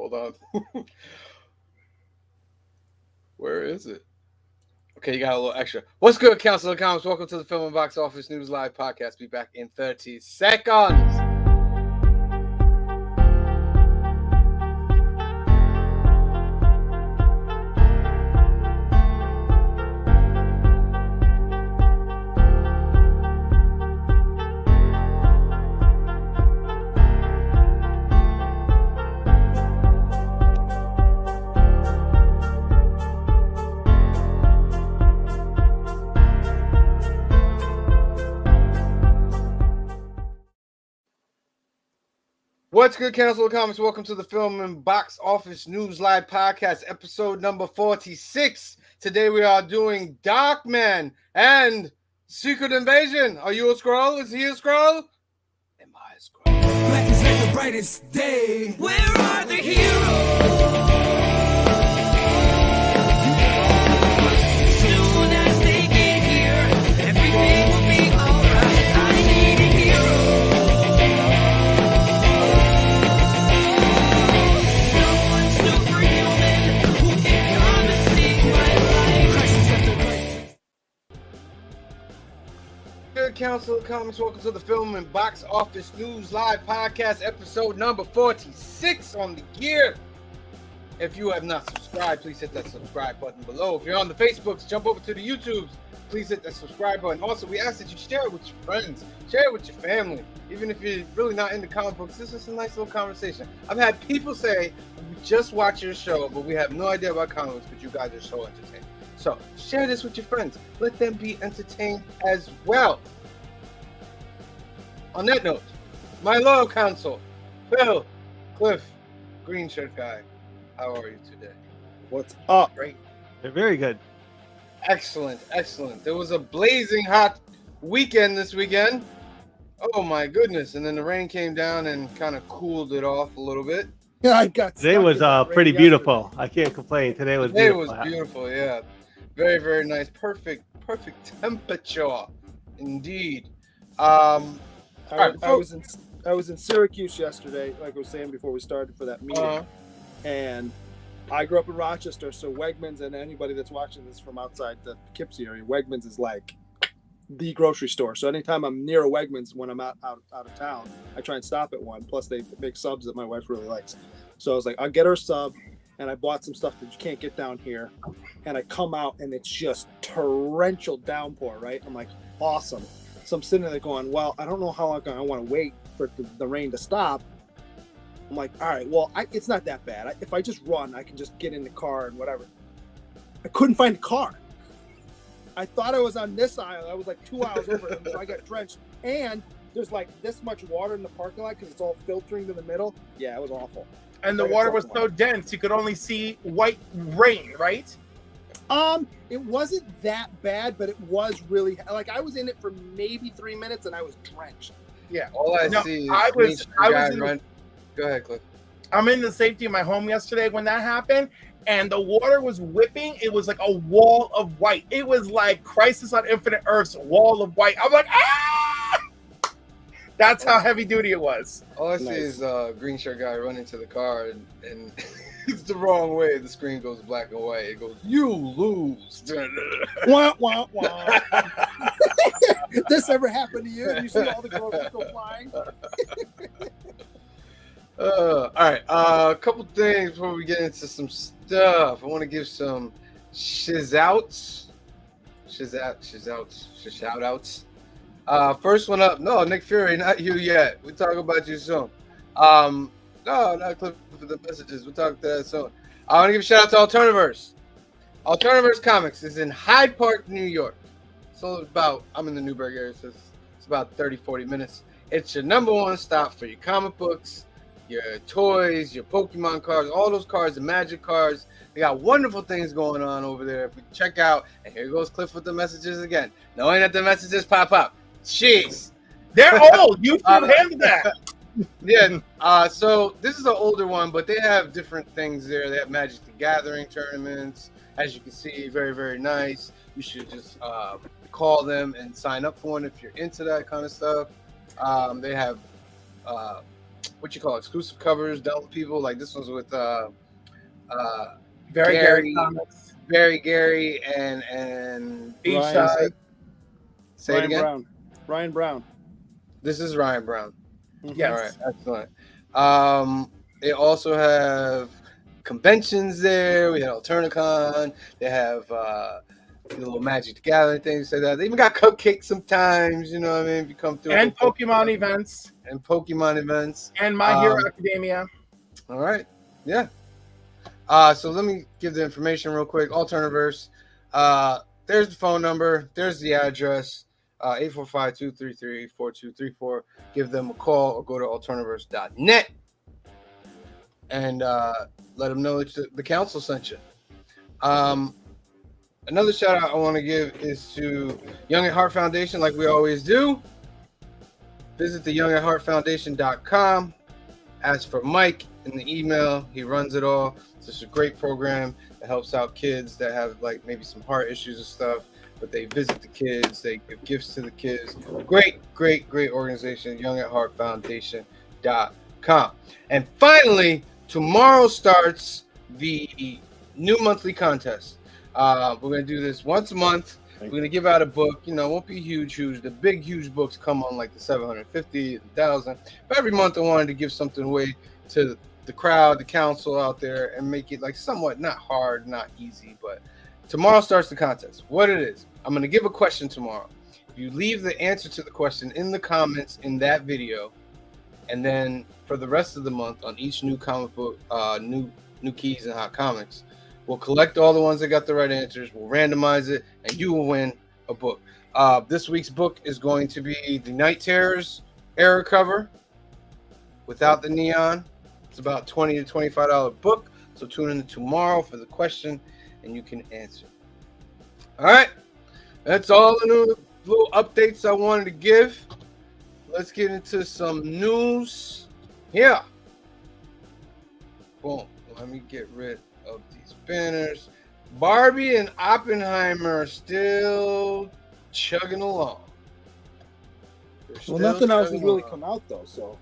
Hold on. Where is it? Okay, you got a little extra. What's good, Council of Comics? Welcome to the Film and Box Office News Live podcast. Be back in 30 seconds. What's good, Council of Comics? Welcome to the Film and Box Office News Live podcast, episode number 46. Today we are doing DARKMAN and Secret Invasion. Are you a Skrull? Is he a Skrull? Am I a Skrull? Black is like the brightest day. Where are the heroes? Soon as they get here, everything will be alright. I need a hero. Someone superhuman who can come and save my life. Crisis after crisis. Good, Council of Comics. Welcome to the Film and Box Office News Live podcast, episode number 46 on the gear. If you have not subscribed, please hit that subscribe button below. If you're on the Facebooks, jump over to the YouTubes. Please hit that subscribe button. Also, we ask that you share it with your friends, share it with your family. Even if you're really not into comic books, this is a nice little conversation. I've had people say, we just watch your show, but we have no idea about comic books, but you guys are so entertaining. So share this with your friends. Let them be entertained as well. On that note, my loyal council, Phil, Cliff, green shirt guy, how are you today? What's up? Great. They're very good. Excellent, excellent. There was a blazing hot weekend this weekend. Oh my goodness. And then the rain came down and kind of cooled it off a little bit. Yeah, I got Today stuck was in that rain pretty yesterday. beautiful. I can't complain. Today was Today beautiful. was beautiful, yeah. Very, very nice. Perfect temperature. Indeed. Alright, I was in Syracuse yesterday, like I was saying before we started for that meeting, and I grew up in Rochester, so Wegmans, and anybody that's watching this from outside the Poughkeepsie area, Wegmans is like the grocery store. So anytime I'm near a Wegmans when I'm out of town, I try and stop at one. Plus they make subs that my wife really likes. So I was like, I'll get her a sub, and I bought some stuff that you can't get down here. And I come out and it's just torrential downpour, right? I'm like, awesome. So I'm sitting there going, well, I don't know how long I want to wait for the rain to stop. I'm like, all right, well, it's not that bad. If I just run, I can just get in the car and whatever. I couldn't find the car. I thought I was on this aisle. I was like 2 hours over it, so I got drenched. And there's like this much water in the parking lot because it's all filtering to the middle. Yeah, it was awful. And the water was so dense, you could only see white rain, right? It wasn't that bad, but it was really like I was in it for maybe 3 minutes and I was drenched. Yeah. All I No, see is I was in run. Go ahead, Cliff. I'm in the safety of my home yesterday when that happened, and the water was whipping. It was like a wall of white. It was like Crisis on Infinite Earth's wall of white. I'm like, ah! That's how heavy duty it was. All I see is green shirt guy running to the car, and it's the wrong way. The screen goes black and white. It goes, you lose. Wah, wah, wah. This ever happened to you? You see all the groceries go flying? All right. A couple things before we get into some stuff. I want to give some shout-outs. First one up. No, Nick Fury, not you yet. We'll talk about you soon. No, not Cliff for the messages. We'll talk to that soon. I want to give a shout out to Alternaverse. Alternaverse Comics is in Hyde Park, New York. So I'm in the Newburgh area, so it's about 30, 40 minutes. It's your number one stop for your comic books, your toys, your Pokemon cards, all those cards, the Magic cards. They got wonderful things going on over there. Check out. And here goes Cliff with the messages again. Knowing that the messages pop up. Jeez. They're old. You should handle that. Yeah. So this is an older one, but they have different things there. They have Magic the Gathering tournaments. As you can see, very, very nice. You should just call them and sign up for one if you're into that kind of stuff. They have what you call it, exclusive covers done with people. Like this one's with Very Gary Comics. Very Gary and Beachside. Say it again. Ryan Brown. This is Ryan Brown. Yes. All right, excellent. They also have conventions there. We had Alternicon. They have the little Magic the Gathering things. So that they even got cupcakes sometimes. You know what I mean? If you come through. And Pokemon events. And Pokemon events. And My Hero Academia. All right. Yeah. So let me give the information real quick. Alterniverse. There's the phone number. There's the address. 845-233-4234. Give them a call or go to alterniverse.net and let them know that the council sent you. Another shout out I want to give is to Young at Heart Foundation, like we always do. Visit the youngatheartfoundation.com. Ask for Mike in the email. He runs it all. It's just a great program that helps out kids that have like maybe some heart issues and stuff. But they visit the kids, they give gifts to the kids. Great organization, youngatheartfoundation.com. And finally, tomorrow starts the new monthly contest. We're going to do this once a month. We're going to give out a book. You know, it won't be huge. The big, huge books come on like the 750, 1,000. But every month I wanted to give something away to the crowd, the council out there, and make it like somewhat not hard, not easy, but tomorrow starts the contest. What it is, I'm going to give a question tomorrow. If you leave the answer to the question in the comments in that video, and then for the rest of the month on each new comic book, new keys and hot comics, we'll collect all the ones that got the right answers. We'll randomize it, and you will win a book. This week's book is going to be the Night Terrors era cover without the neon. It's about $20 to $25 book. So tune in tomorrow for the question, and you can answer. All right, that's all the new little updates I wanted to give. Let's get into some news. Yeah. Boom. Let me get rid of these banners. Barbie and Oppenheimer are still chugging along. Well, nothing else has really come out though, so.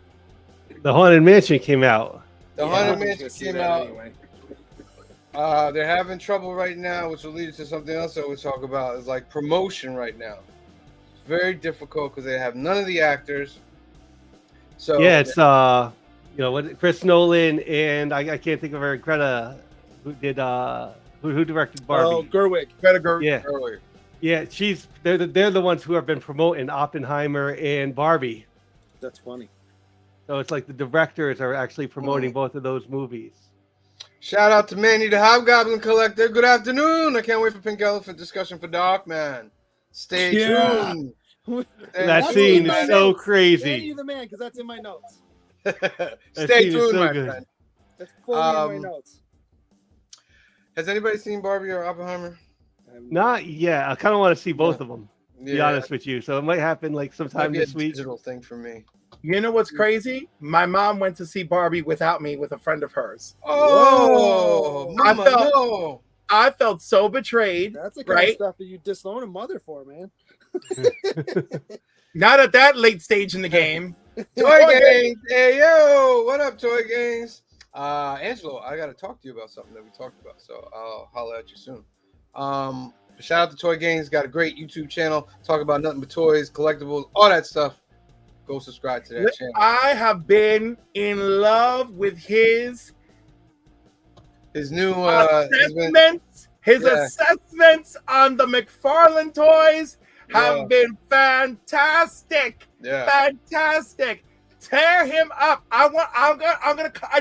The Haunted Mansion came out. The Haunted Mansion came out. Anyway. They're having trouble right now, which will lead to something else I would talk about. Is like promotion right now. It's very difficult because they have none of the actors. So yeah, it's what Chris Nolan and I can't think of her, Greta, who did who directed Barbie. Oh, Gerwig. Greta Gerwig. Yeah. Gerwig. Yeah, they're the ones who have been promoting Oppenheimer and Barbie. That's funny. So it's like the directors are actually promoting both of those movies. Shout out to Manny the Hobgoblin Collector. Good afternoon. I can't wait for Pink Elephant discussion for Darkman. Stay tuned. That scene is so crazy. Manny the man, because that's in my notes. Stay tuned, so my good. friend. That's fully in my notes. Has anybody seen Barbie or Oppenheimer? Not yet. I kind of want to see both of them. To be Yeah. honest with you, so it might happen like sometime Might be a this week. digital thing for me. You know what's crazy? My mom went to see Barbie without me with a friend of hers. Oh, mama, I felt so betrayed. That's the kind of stuff that you disown a mother for, man. Not at that late stage in the game. Toy Gangs. Hey, yo. What up, Toy Gangs? Angelo, I got to talk to you about something that we talked about, so I'll holler at you soon. Shout out to Toy Gangs. Got a great YouTube channel. Talk about nothing but toys, collectibles, all that stuff. Go subscribe to that channel. I have been in love with his new assessments. Assessments on the McFarlane toys have been fantastic. Yeah, fantastic. Tear him up. I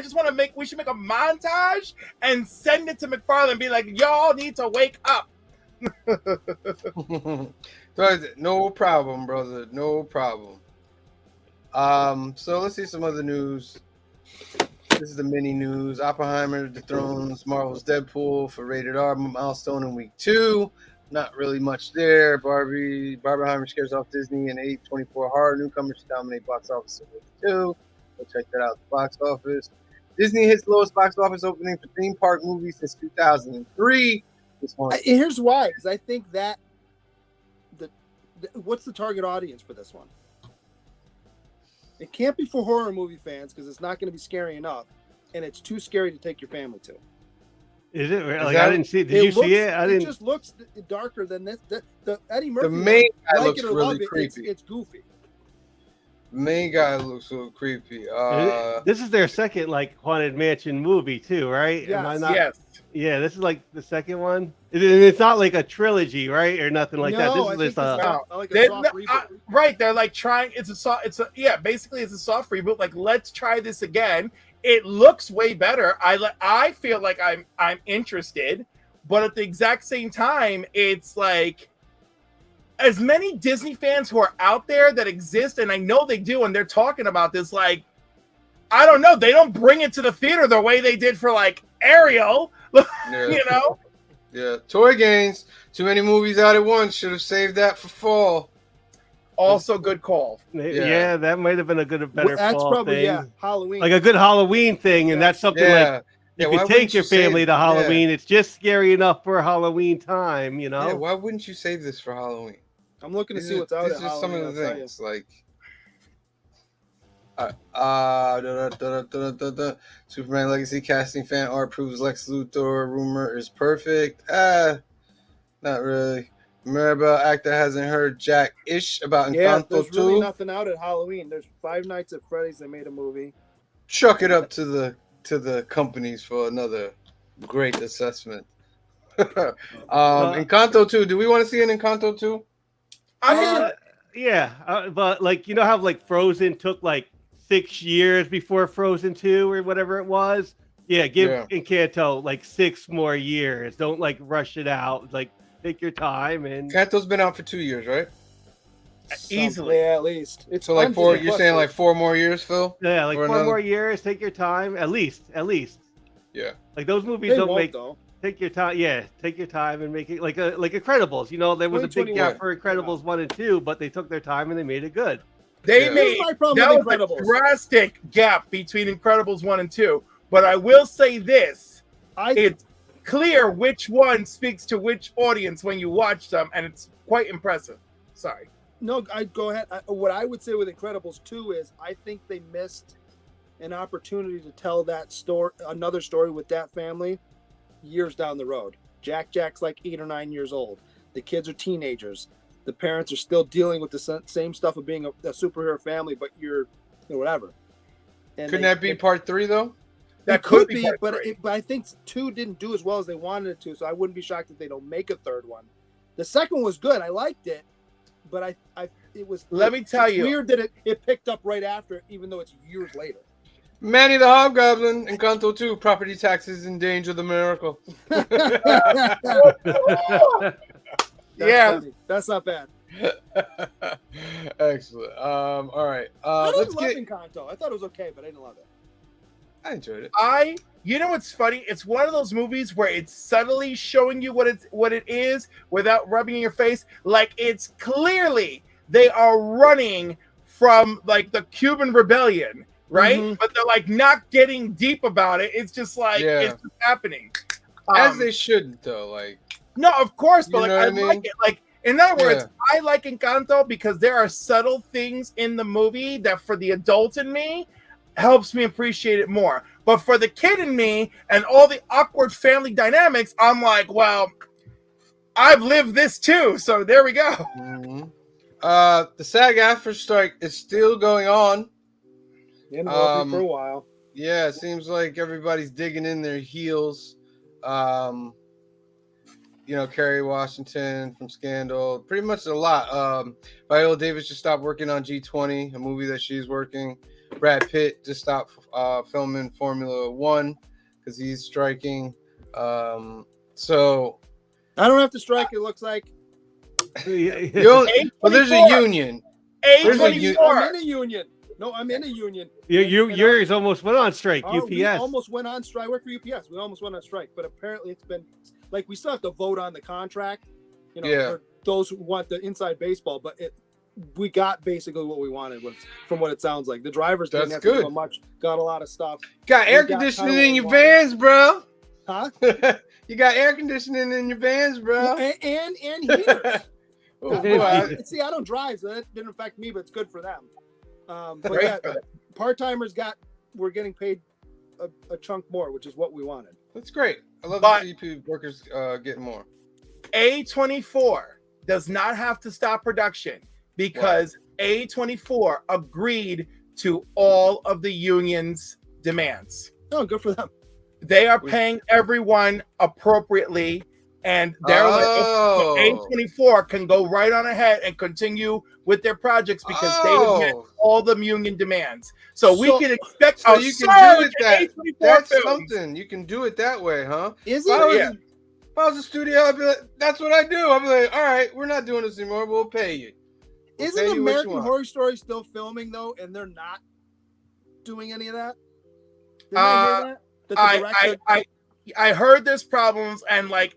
just want to we should make a montage and send it to McFarlane and be like, y'all need to wake up. No problem, brother. No problem. So let's see some other news. This is the mini news. Oppenheimer dethrones Marvel's Deadpool for rated R milestone in week 2. Not really much there. Barbenheimer scares off Disney and A24 horror newcomers to dominate box office in week 2. Go check that out. The box office. Disney hits lowest box office opening for theme park movies since 2003. Here's why, because I think that what's the target audience for this one? It can't be for horror movie fans because it's not going to be scary enough, and it's too scary to take your family to. Is it? Like, that- I didn't see it. Did you see it? I It didn't. just looks darker than this. The Eddie Murphy The main one, guy like looks it or really love it, creepy. It's goofy. Main guy looks so creepy. This is their second like haunted mansion movie too, right? Am I Yes. not? Yes. Yeah, this is like the second one. It's not like a trilogy, right, or nothing like that. No, This I is think just this is No. like a They- soft reboot. Right, they're like trying. Basically it's a soft reboot. Like, let's try this again. It looks way better. I feel like I'm interested, but at the exact same time, it's like as many Disney fans who are out there that exist, and I know they do, and they're talking about this. Like, I don't know, they don't bring it to the theater the way they did for like Ariel. yeah. You know, Yeah, Toy Games. Too many movies out at once. Should have saved that for fall. also good call. Yeah, that might have been a better That's fall probably thing. Halloween. Like a good Halloween thing, and Yeah. that's something Yeah, like yeah. you why could wouldn't take your save- family to yeah. Halloween. It's just scary enough for Halloween time, you know. Yeah, why wouldn't you save this for Halloween? I'm looking to These see are- what's out These at are some Halloween. of the I'll tell you. things like. Superman Legacy casting fan art proves Lex Luthor rumor is perfect. Not really. Mirabelle actor hasn't heard jack ish about Yeah, Encanto there's 2. really nothing out at Halloween. There's Five Nights at Freddy's. They made a movie. Chuck it up to the companies for another great assessment. Encanto 2. Do we want to see an Encanto 2? I mean, Yeah, but like you know how like Frozen took like 6 years before Frozen 2 or whatever it was. Yeah, give Encanto like 6 more years. Don't like rush it out. Like take your time and Encanto's been out for 2 years, right? Easily. Yeah, at least. It's So like on 4. Disney You're Plus, saying so- like 4 more years, Phil? yeah, like For 4 another- more years. Take your time, at least. Yeah. Like those movies They don't won't, make. though. Take your time. Yeah, take your time and make it like Incredibles. You know, there was a big 2021. gap for Incredibles 1 and 2, but they took their time and they made it good. They Yeah. made Here's my problem that with was a Incredibles. drastic gap between Incredibles 1 and 2. But I will say this: it's clear which one speaks to which audience when you watch them, and it's quite impressive. Sorry. No, I go ahead. What I would say with Incredibles 2 is I think they missed an opportunity to tell that story, another story with that family years down the road. Jack's like 8 or 9 years old. The kids are teenagers. The parents are still dealing with the same stuff of being a superhero family, but you're whatever. And Couldn't that be part 3 though? That It could be, be, part but three. but I think 2 didn't do as well as they wanted it to, so I wouldn't be shocked if they don't make a third one. The second one was good. I liked it, but it was. Let me tell it's you. weird that it picked up right after, even though it's years later. Manny the Hobgoblin, Encanto 2, property taxes endanger the miracle. Yeah. That's not bad. Excellent. All right. I Let's didn't love get. Encanto. I thought it was okay, but I didn't love it. I enjoyed it. You know what's funny? It's one of those movies where it's subtly showing you what it is without rubbing in your face. Like it's clearly they are running from like the Cuban Rebellion, right? Mhm. But they're like not getting deep about it. It's just like it's just happening. As they shouldn't, though. Like, No, of course, but You like know I what I mean? like it. Like in other words, Yeah. I like Encanto because there are subtle things in the movie that for the adult in me helps me appreciate it more. But for the kid in me and all the awkward family dynamics, I'm like, well, I've lived this too. So there we go. mhm. The SAG-AFTRA strike is still going on. It will be for a while. Yeah, it seems like everybody's digging in their heels. Kerry Washington from Scandal, pretty much a lot. Viola Davis just stopped working on G20, a movie that she's working. Brad Pitt just stopped filming Formula One because he's striking. So I don't have to strike. It looks like well, there's a union. There's a u- I'm A24. in a union. No, I'm in a union. Yours almost went on strike. We UPS. almost went on strike. I work for UPS. We almost went on strike, but apparently it's been like we still have to vote on the contract. Yeah. For those who want the inside baseball, but we got basically what we wanted from what it sounds like. The drivers didn't That's have to good. do much. Got a lot of stuff. Got air We got conditioning Tyler in your Water. vans, bro. Huh? You got air conditioning in your vans, bro. And heaters. Oh, boy, See, I don't drive, so that didn't affect me, but it's good for them. But yeah, part-timers we're getting paid a chunk more, which is what we wanted. That's great. I love to see people workers getting more. A24 does not have to stop production because A24 agreed to all of the union's demands. Oh, good for them. They are paying everyone appropriately, and they're A24 can go right on ahead and continue with their projects because they met all the union demands. So we can expect a you can do it that. That's films. Something you can do it that way, huh? Is it? If I was a studio, I'd be like, that's what I do. I'd be like, all right, we're not doing this anymore. We'll pay you. Isn't American Horror Story still filming though, and they're not doing any of that? Did I hear that? I heard there's problems and I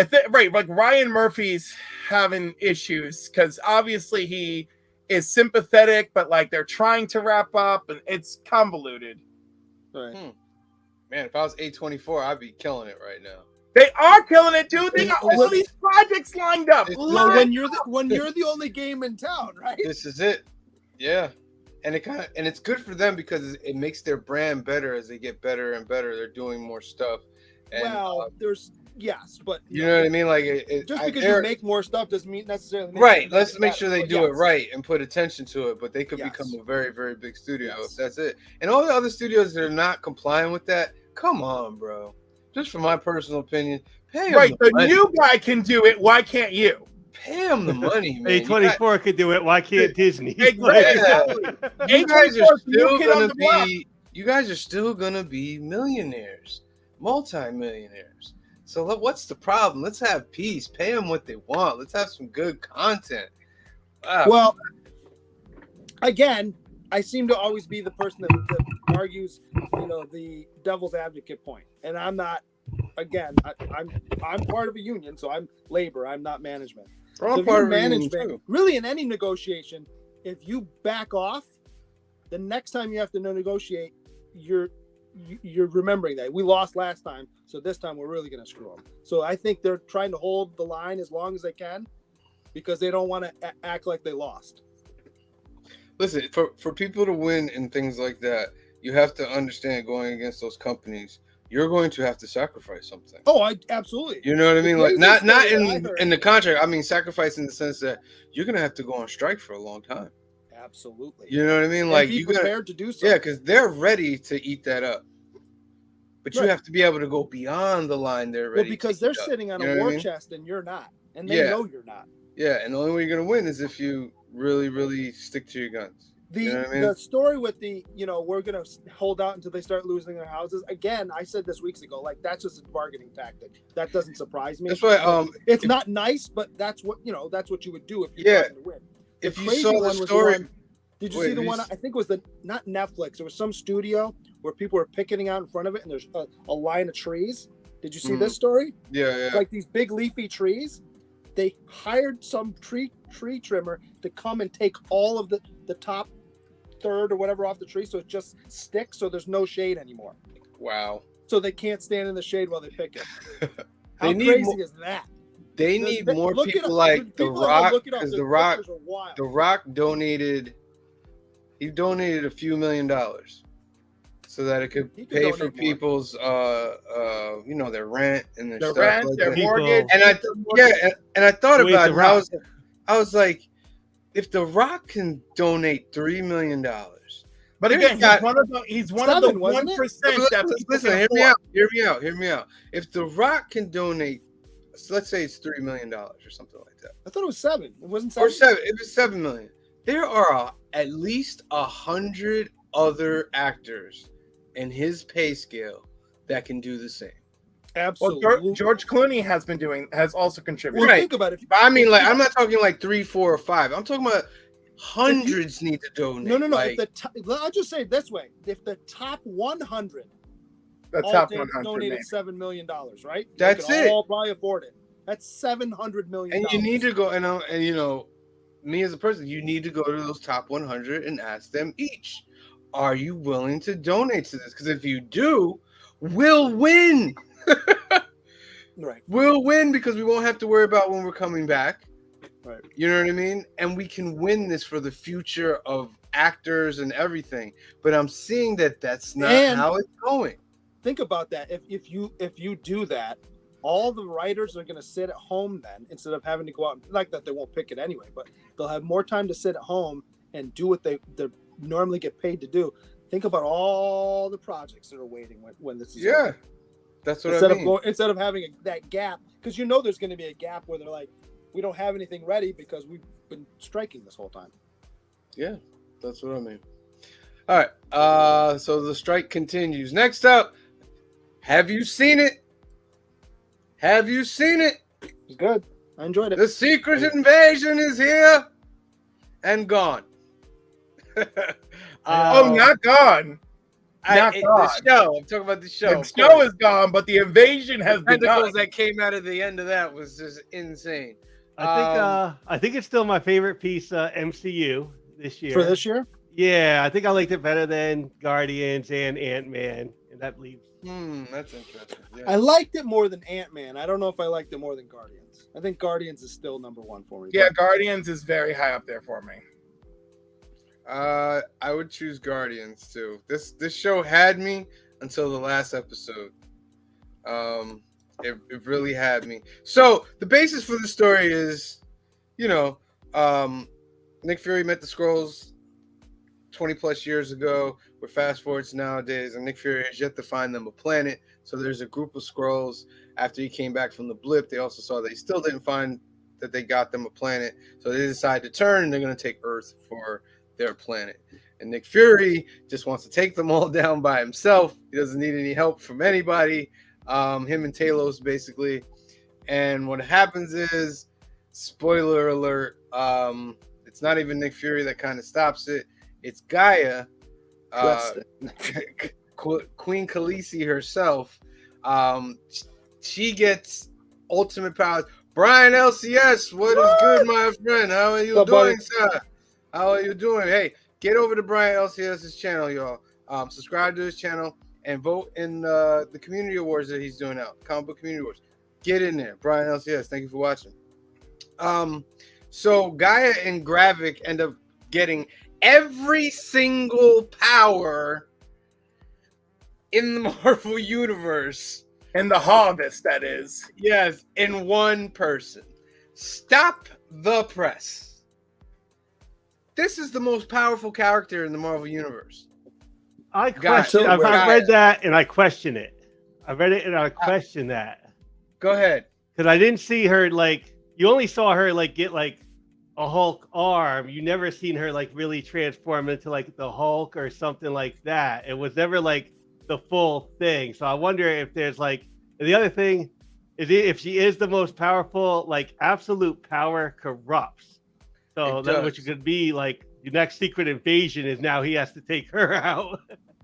think like Ryan Murphy's having issues because obviously he is sympathetic, but like they're trying to wrap up and it's convoluted. Right. Man, if I was A24, I'd be killing it right now. They are killing it, dude. They got all these projects lined up. Well, when you're the only game in town, right? This is it. Yeah. And it's good for them because it makes their brand better as they get better and better. They're doing more stuff. And, but you know what I mean? Like just because you make more stuff doesn't mean necessarily right. Let's make sure they do it right and put attention to it. But they could become a very, very big studio if that's it. And all the other studios that are not complying with that, come on, bro. Just from my personal opinion, pay them the new guy can do it. Why can't you? Pay them the money, man. A24 could do it. Why can't Disney? Exactly. You guys are still gonna be. You guys are still gonna be millionaires, multi-millionaires. So what's the problem? Let's have peace. Pay them what they want. Let's have some good content. Wow. Well, again, I seem to always be the person that argues, the devil's advocate point, and I'm not. Again, I'm part of a union, so I'm labor. I'm not management. So if you're management, really, in any negotiation, if you back off, the next time you have to negotiate, you're remembering that we lost last time, so this time we're really going to screw them. So I think they're trying to hold the line as long as they can because they don't want to act like they lost. Listen, for people to win and things like that, you have to understand going against those companies, you're going to have to sacrifice something. Oh, absolutely. You know what I mean? Like not in the contract. I mean, sacrifice in the sense that you're going to have to go on strike for a long time. Absolutely. You know what I mean? Like you prepared to do so. Yeah, because they're ready to eat that up. But you have to be able to go beyond the line they're ready. Well, because they're sitting on a war chest and you're not. And they know you're not. Yeah, and the only way you're going to win is if you really, really stick to your guns. The story with we're going to hold out until they start losing their houses. Again, I said this weeks ago, like that's just a bargaining tactic. That doesn't surprise me. That's why it's not nice, but that's what you would do if you're trying to win. If you saw the story, did you see the one? I think it was not Netflix. It was some studio where people were picketing out in front of it, and there's a line of trees. Did you see this story? Yeah. Like these big leafy trees. They hired some tree trimmer to come and take all of the top third or whatever off the tree, so it just sticks, so there's no shade anymore. Wow. So they can't stand in the shade while they pick it. How crazy is that? They need more people like The Rock, because The Rock donated. He donated a few $1 million so that it could pay for people's, their rent and their stuff, rent, like their mortgage. And I thought about it. I was like, if The Rock can donate $3 million, but again, he's one of the 1%. Listen, hear me out. If The Rock can donate, let's say it's $3 million or something like that. I thought it was 7. It wasn't 7. Or 7. It was $7 million. There are at least 100 other actors in his pay scale that can do the same. Absolutely. Well, George Clooney has also contributed. Well, think about it. I mean, like, I'm not talking like 3, 4, or 5. I'm talking about hundreds need to donate. No. Like, I'll just say it this way: if the top 100, donated $7 million, right? That's it. All probably afford it. That's $700 million. And you need to go me as a person, you need to go to those top 100 and ask them each, are you willing to donate to this? Because if you do, we'll win. Right. We'll win because we won't have to worry about when we're coming back. Right. You know what I mean? And we can win this for the future of actors and everything. But I'm seeing that that's not how it's going. Think about that. If you do that, all the writers are going to sit at home then instead of having to go out. Like that, they won't pick it anyway, but they'll have more time to sit at home and do what they normally get paid to do. Think about all the projects that are waiting when this is over. That's what I mean. Instead of having that gap, because there's going to be a gap where they're like, we don't have anything ready because we've been striking this whole time. Yeah, that's what I mean. All right, so the strike continues. Next up, have you seen it? Have you seen it? It's good. I enjoyed it. The Secret Invasion is here and gone. Not gone. The show. I'm talking about the show. The show is gone, but the invasion has the tentacles begun. that came out of the end of that was just insane. I think it's still my favorite piece MCU this year. For this year? Yeah, I think I liked it better than Guardians and Ant-Man, and that leaves. That's interesting. Yeah. I liked it more than Ant-Man. I don't know if I liked it more than Guardians. I think Guardians is still number one for me. Yeah, Guardians is very high up there for me. I would choose Guardians too. This show had me until the last episode. It really had me. So the basis for the story is, Nick Fury met the Skrulls 20 plus years ago. We're fast forward to nowadays, and Nick Fury has yet to find them a planet. So there's a group of Skrulls. After he came back from the blip, they also saw they still didn't find that they got them a planet. So they decide to turn, and they're going to take Earth for their planet. And Nick Fury just wants to take them all down by himself. He doesn't need any help from anybody. Him and Talos, basically. And what happens is, spoiler alert, it's not even Nick Fury that kind of stops it. It's Gaia, Queen Khaleesi herself. She gets ultimate powers. Brian LCS, what is good, my friend? How are you doing, sir? How are you doing? Hey, get over to Brian LCS's channel, y'all. Subscribe to his channel and vote in the community awards that he's doing out. Comic Book Community Awards. Get in there. Brian LCS, thank you for watching. So Gaia and Gravik end up getting every single power in the Marvel Universe. In the harvest, that is. Yes, in one person. Stop the press. This is the most powerful character in the Marvel Universe. I've read that and I question it. I read it and I question that. Go ahead. Because I didn't see her you only saw her get a Hulk arm. You never seen her really transform into the Hulk or something like that. It was never the full thing. So I wonder if there's the other thing is if she is the most powerful, absolute power corrupts. So that which could be the next Secret Invasion is now he has to take her out.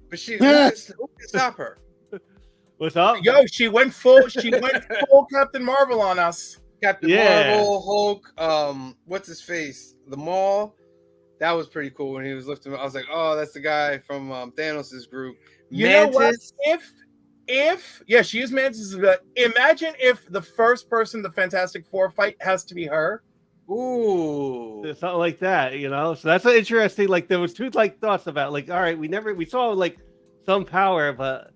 But who can stop her? What's up? Yo, she went full Captain Marvel on us. Captain Marvel, Hulk, what's his face? The Maul. That was pretty cool when he was lifting. I was like, oh, that's the guy from Thanos' group. You know what? If she is Mantis. Imagine if the first person the Fantastic Four fight has to be her. Ooh, something like that, So that's an interesting. There was two thoughts about all right, we saw some power, but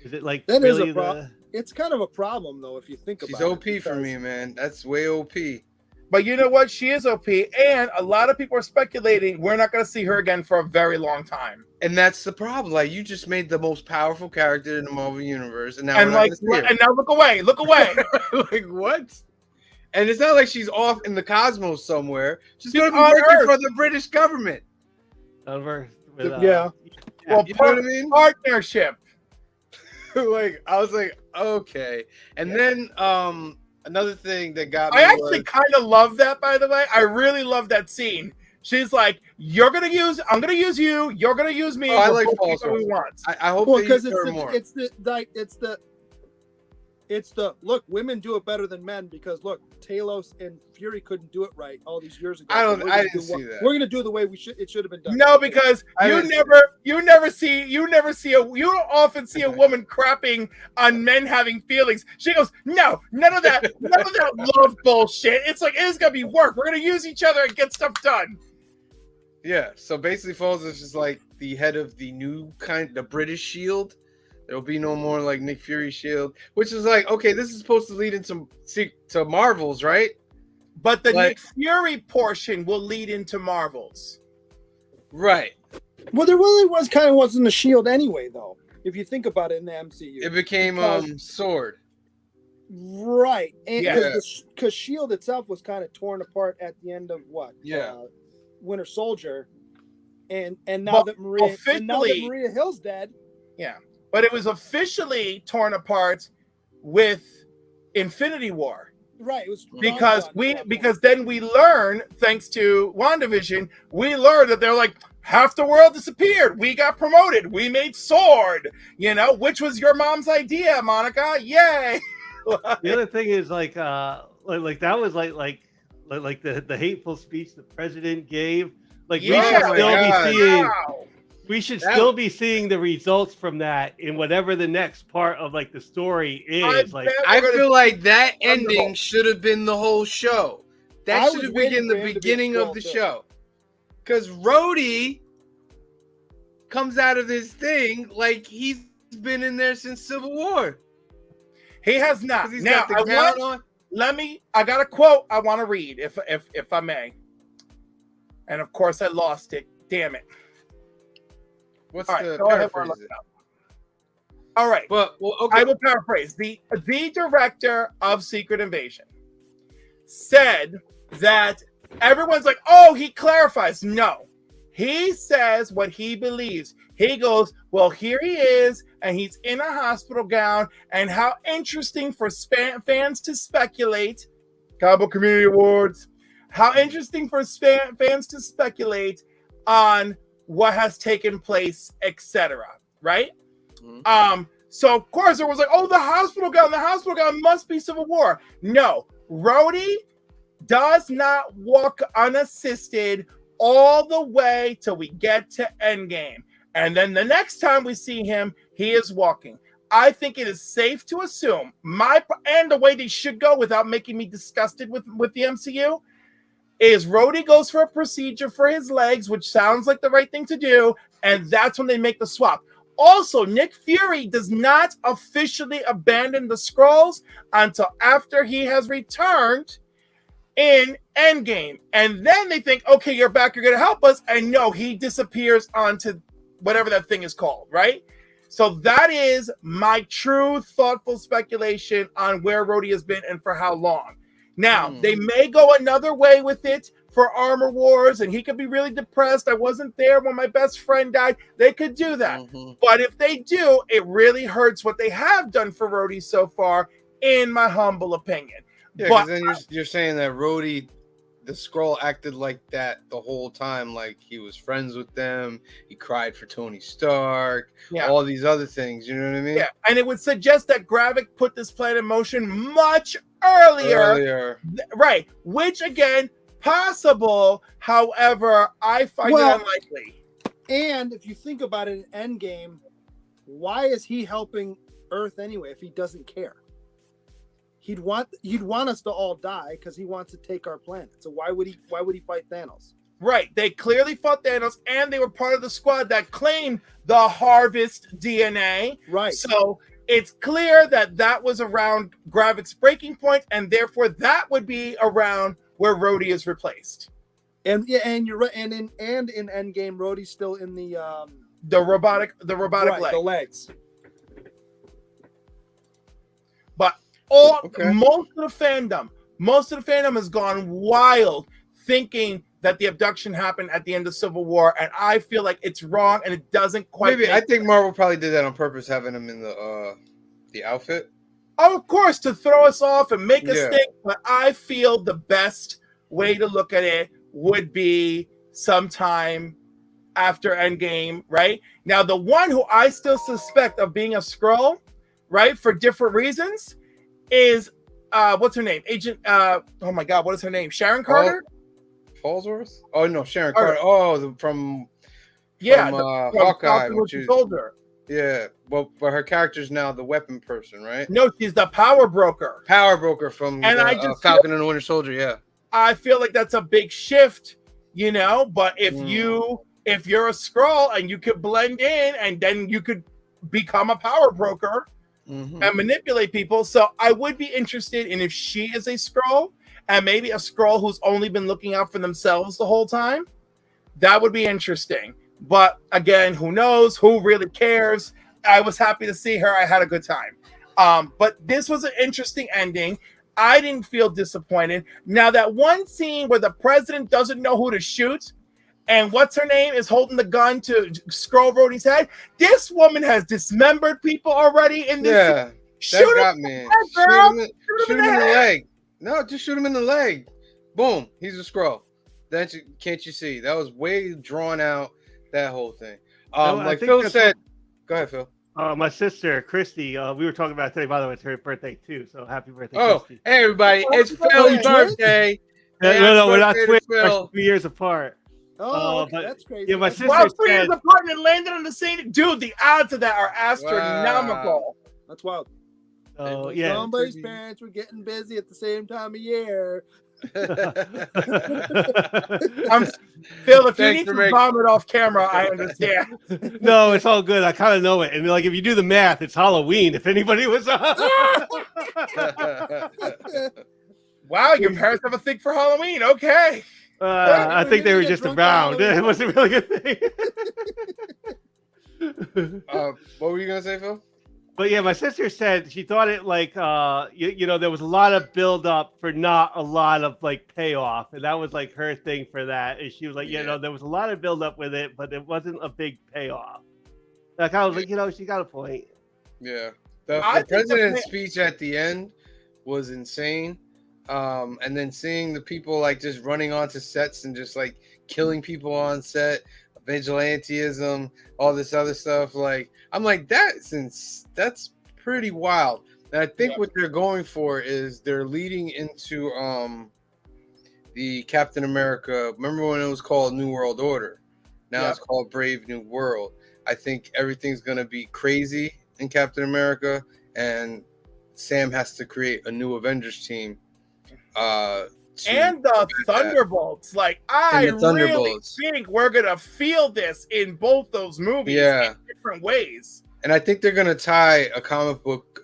is it that really is a problem? It's kind of a problem though if you think about it. She's OP for me, man. That's way OP. But you know what? She is OP, and a lot of people are speculating we're not going to see her again for a very long time. And that's the problem. You just made the most powerful character in the Marvel Universe, and now and now look away, what? And it's not like she's off in the cosmos somewhere. She's going to be on working Earth for the British government. Over. Yeah. Well, you know what I mean? Partnership. I was like, okay. And then another thing that got me. I actually kind of love that, by the way. I really love that scene. She's like, I'm gonna use you, you're gonna use me. I like false. We want. I hope because more. It's the look. Women do it better than men because look, Talos and Fury couldn't do it right all these years ago. I didn't see that. We're gonna do the way it should have been done. No, because you don't often see a woman crapping on men having feelings. She goes, no, none of that love bullshit. It's like, it's gonna be work. We're gonna use each other and get stuff done. Yeah, so basically Foles is just like the head of the new the British Shield. There'll be no more like Nick Fury Shield, which is like, okay, this is supposed to lead into to Marvels, right? But the Nick Fury portion will lead into Marvels. Right. Well, there really wasn't a Shield anyway, though. If you think about it in the MCU, It became Sword. Right, and Yeah. because Shield itself was kind of torn apart at the end of Winter Soldier, and now that Maria Hill's dead. Yeah, but it was officially torn apart with Infinity War. Right, it was because then we learn, thanks to WandaVision, we learned that they're like, half the world disappeared. We got promoted. We made Sword, which was your mom's idea, Monica. Yay. The other thing is like that was like the hateful speech the president gave. Like we should still be seeing the results from that in whatever the next part of like the story is. I feel like that ending should have been the whole show. That should have been the beginning of the show. Because Rhodey comes out of this thing like he's been in there since Civil War. He has not. Now, I got a quote I want to read, if I may. And of course I lost it. Damn it. What's all right, the go ahead, all right. But okay. I will paraphrase. The director of Secret Invasion said that everyone's like, oh, he clarifies. No. He says what he believes. He goes, well, here he is, and he's in a hospital gown, and how interesting for fans to speculate. Comic Community Awards. How interesting for fans to speculate on what has taken place, etc. Right? Mm-hmm. So of course it was like, oh, the hospital gown must be Civil War. No, Rhodey does not walk unassisted all the way till we get to Endgame. And then the next time we see him, he is walking. I think it is safe to assume and the way they should go without making me disgusted with the MCU is Rhodey goes for a procedure for his legs, which sounds like the right thing to do, and that's when they make the swap. Also, Nick Fury does not officially abandon the Skrulls until after he has returned in Endgame. And then they think, okay, you're back, you're going to help us. And no, he disappears onto whatever that thing is called, right? So that is my true thoughtful speculation on where Rhodey has been and for how long. Now, they may go another way with it for Armor Wars, and he could be really depressed. I wasn't there when my best friend died. They could do that. Mm-hmm. But if they do, it really hurts what they have done for Rhodey so far, in my humble opinion. Yeah, because then you're saying that Rhodey, the Skrull, acted like that the whole time, like he was friends with them. He cried for Tony Stark. Yeah. All these other things. You know what I mean? Yeah, and it would suggest that Gravik put this plan in motion much earlier. Right, which again, possible. However, I find it unlikely. And if you think about it, in Endgame, why is he helping Earth anyway if he doesn't care? He'd want us to all die because he wants to take our planet. So why would he fight Thanos? Right. They clearly fought Thanos, and they were part of the squad that claimed the Harvest DNA. Right. So it's clear that was around Gravik's breaking point, and therefore that would be around where Rhodey is replaced. And you're right. And in Endgame, Rhodey's still in the robotic right, leg. The legs. But most of the fandom has gone wild thinking that the abduction happened at the end of Civil War, and I feel like it's wrong and it doesn't quite. I think Marvel probably did that on purpose, having him in the outfit. Oh, of course, to throw us off and make us think. But I feel the best way to look at it would be sometime after Endgame, right? Now, the one who I still suspect of being a Skrull, right, for different reasons, is what's her name? Agent oh my god, what is her name? Sharon Carter? Fallsworth? Oh no, Sharon Carter. Carter. Oh, from Hawkeye, which is older. Yeah, but her character's now the weapon person, right? No, she's the power broker. Power broker from Falcon and the Winter Soldier. Yeah, I feel like that's a big shift, you know. But if you're a Skrull and you could blend in, and then you could become a power broker and manipulate people. So I would be interested in if she is a Skrull, and maybe a Skrull who's only been looking out for themselves the whole time. That would be interesting. But again, who knows? Who really cares? I was happy to see her. I had a good time. But this was an interesting ending. I didn't feel disappointed. Now, that one scene where the president doesn't know who to shoot, and what's her name is holding the gun to Skrull Rhodey's head. This woman has dismembered people already in this. Yeah, shoot that got me. Shoot him in the leg. No, just shoot him in the leg. Boom, he's a Skrull. Can't you see? That was way drawn out. That whole thing. Like Phil said. Go ahead, Phil. My sister Christy. We were talking about it today. By the way, it's her birthday too. So happy birthday! Oh, Christy. Hey everybody! It's Phil's birthday. No, we're not twins. We're 2 years apart. Oh, okay, that's crazy. Yeah, my sister. Well, 3 years apart and landed on the same. Dude, the odds of that are astronomical. Wow. That's wild. Oh yeah. Somebody's parents were getting busy at the same time of year. Phil, if you need to vomit off camera, I understand. No, it's all good. I kind of know it. And like, if you do the math, it's Halloween. If anybody was Wow, your parents have a thing for Halloween. Okay. I think they were just around. It wasn't really a thing. What were you gonna say, Phil? But yeah, my sister said she thought it like you know, there was a lot of build up for not a lot of like payoff, and that was like her thing for that. And she was like, you know, there was a lot of build up with it, but it wasn't a big payoff. Like I was like, you know, she got a point. Yeah, the president's speech at the end was insane. And then seeing the people like just running onto sets and just like killing people on set, vigilantism, all this other stuff. Like I'm like that's pretty wild. And I think what they're going for is they're leading into the Captain America. Remember when it was called New World Order? Now it's called Brave New World. I think everything's gonna be crazy in Captain America, and Sam has to create a new Avengers team. And the Thunderbolts. Like, I really think we're gonna feel this in both those movies in different ways. And I think they're gonna tie a comic book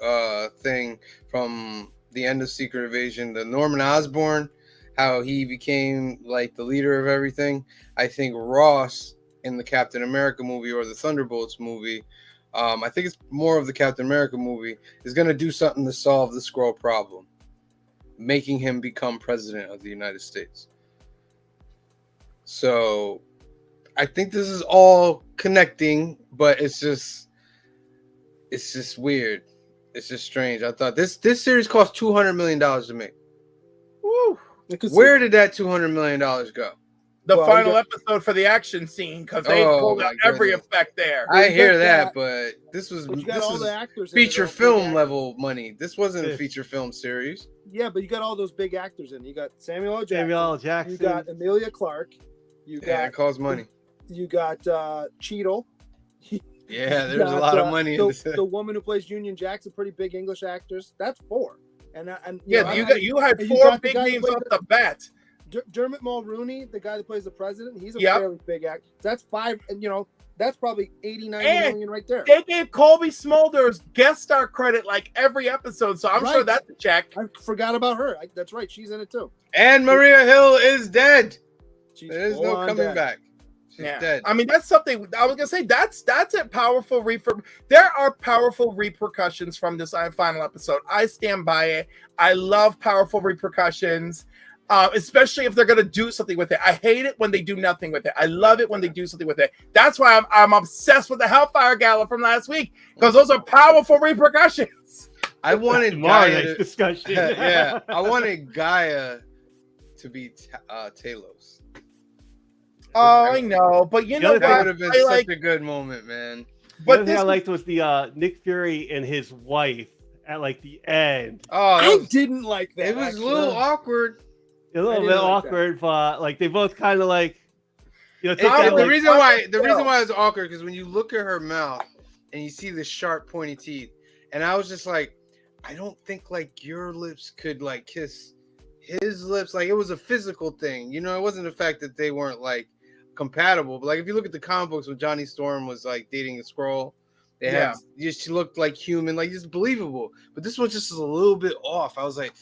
thing from the end of Secret Invasion, the Norman Osborn, how he became like the leader of everything. I think Ross in the Captain America movie or the Thunderbolts movie, I think it's more of the Captain America movie, is gonna do something to solve the Skrull problem, making him become president of the United States. So I think this is all connecting, but it's just weird. It's just strange. I thought this series cost $200 million to make. Woo. Where did that $200 million go? The final episode for the action scene, because they pulled out every effect there. I hear that, but this was the actors feature film level money. This wasn't a feature film series. Yeah, but you got all those big actors in. You got Samuel L. Jackson. You got Emilia Clarke. It costs money. You got Cheadle. Yeah, there's a lot of money in this. The woman who plays Union Jack's a pretty big English actress. That's 4. And you had 4 big names off the bat. Dermot Mulroney, the guy that plays the president, he's a fairly big actor. That's 5, and that's probably 80-90 million right there. They gave Colby Smulders guest star credit like every episode, so I'm sure that's a check. I forgot about her. That's right, she's in it too. And Maria Hill is dead. There's no coming back. She's dead. I mean, that's something I was gonna say. That's a powerful There are powerful repercussions from this final episode. I stand by it. I love powerful repercussions. Especially if they're going to do something with it. I hate it when they do nothing with it. I love it when they do something with it. That's why I'm obsessed with the Hellfire Gala from last week, because those are powerful repercussions. I wanted Gaia discussion. I wanted Gaia to be Talos. Oh, I know, but you know that would have been such a good moment, man. But the thing I liked was the Nick Fury and his wife at like the end. Oh, I didn't like that. it was actually. a little awkward. A little didn't bit like awkward, but like they both kind of like, take The that, like, reason why it's awkward because when you look at her mouth and you see the sharp pointy teeth, and I was just like, I don't think like your lips could like kiss his lips. Like it was a physical thing, you know. It wasn't the fact that they weren't like compatible. But like if you look at the comic books when Johnny Storm was like dating a Skrull, she looked like human, like just believable. But this one just is a little bit off. I was like,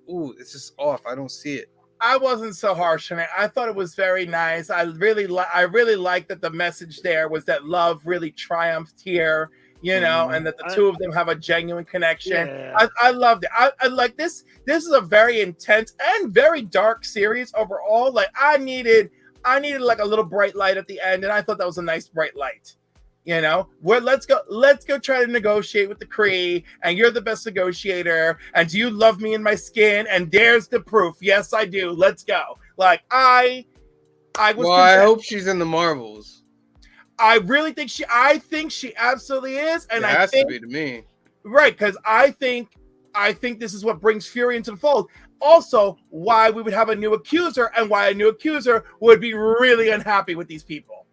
ooh, it's just off. I don't see it. I wasn't so harsh on it. I thought it was very nice. I really liked that the message there was that love really triumphed here, you know, and that the two of them have a genuine connection. Yeah. I loved it. I like this. This is a very intense and very dark series overall. Like I needed like a little bright light at the end, and I thought that was a nice bright light. You know, let's go try to negotiate with the Kree, and you're the best negotiator. And do you love me in my skin? And there's the proof. Yes, I do. Let's go. Like I was. Well, I hope she's in the Marvels. I really think I think she absolutely is, and It has to be to me, right? Because I think this is what brings Fury into the fold. Also, why we would have a new accuser, and why a new accuser would be really unhappy with these people.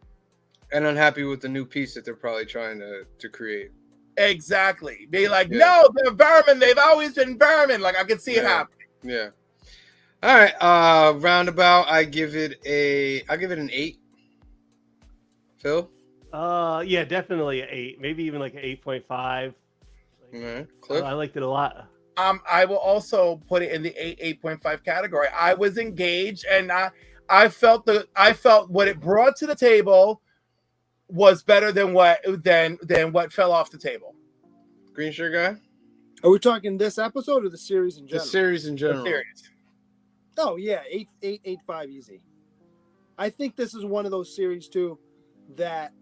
and unhappy with the new piece that they're probably trying to create. Exactly. Be like, no, they're vermin. They've always been vermin. Like I can see it happening. Yeah. All right. Roundabout. I give it an 8. Phil. Yeah, definitely an 8. Maybe even like an 8.5. Cliff. I liked it a lot. I will also put it in the 8.5 category. I was engaged, and I felt what it brought to the table was better than what fell off the table. Green shirt guy. Are we talking this episode or the series in general? The series in general. The series. Oh yeah, 8.5 easy. I think this is one of those series too that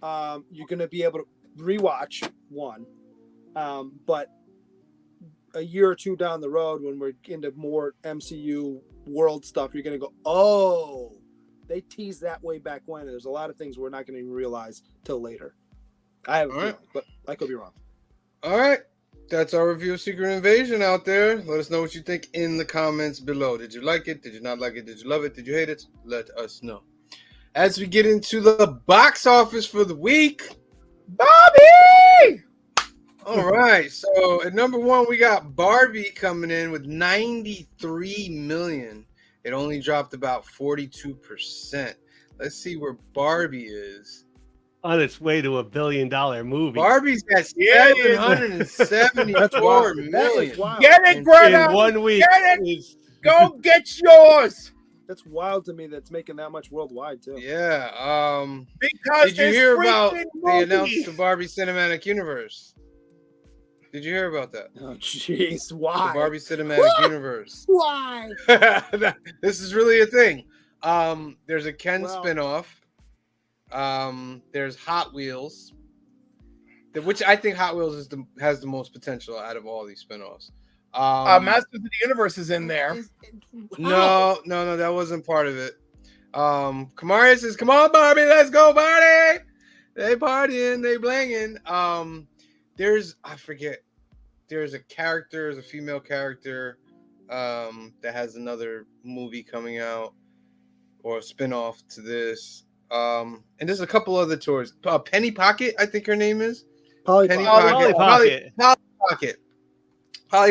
you're gonna be able to rewatch one, but a year or two down the road when we're into more MCU world stuff, you're gonna go, oh, they teased that way back when. There's a lot of things we're not gonna even realize till later. I have a feeling, but I could be wrong. All right. That's our review of Secret Invasion out there. Let us know what you think in the comments below. Did you like it? Did you not like it? Did you love it? Did you hate it? Let us know. As we get into the box office for the week, Bobby! All right. So at number 1, we got Barbie coming in with 93 million. It only dropped about 42%. Let's see where Barbie is. On its way to $1 billion movie. Barbie's at 774 million. Get it, Greta! In 1 week. Get it! Go get yours! That's wild to me. That's making that much worldwide too. Yeah. Because did you hear about movies. they announced the Barbie Cinematic Universe? Did you hear about that? Oh jeez, why? The Barbie Cinematic Universe. Why? This is really a thing. There's a Ken spinoff. There's Hot Wheels, which I think Hot Wheels has the most potential out of all these spinoffs. Masters of the Universe is in there. No, that wasn't part of it. Kamaria says, "Come on, Barbie, let's go party." They partying, they blanging. There's a character, a female character, that has another movie coming out or a spinoff to this. And there's a couple other tours. Penny Pocket, I think her name is. Polly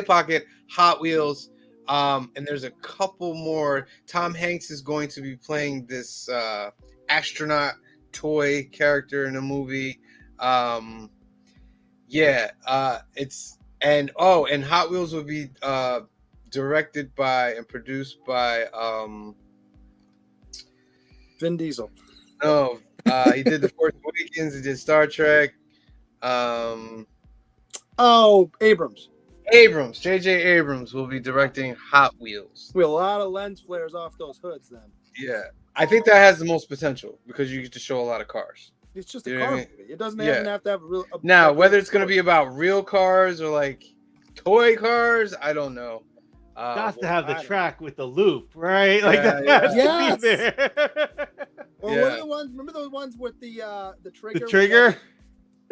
Pocket, Hot Wheels. And there's a couple more. Tom Hanks is going to be playing this astronaut toy character in a movie. And Hot Wheels will be directed by and produced by Vin Diesel. No, he did The Force Awakens. He did Star Trek. Abrams. J.J. Abrams will be directing Hot Wheels. We have a lot of lens flares off those hoods then. Yeah, I think that has the most potential because you get to show a lot of cars. It's just a car movie. It doesn't even have to have a real. Now, whether it's going to be about real cars or like toy cars, I don't know. Got to have the track with the loop, right? Like that has to be there. Or what are the ones? Remember those ones with the trigger? The trigger?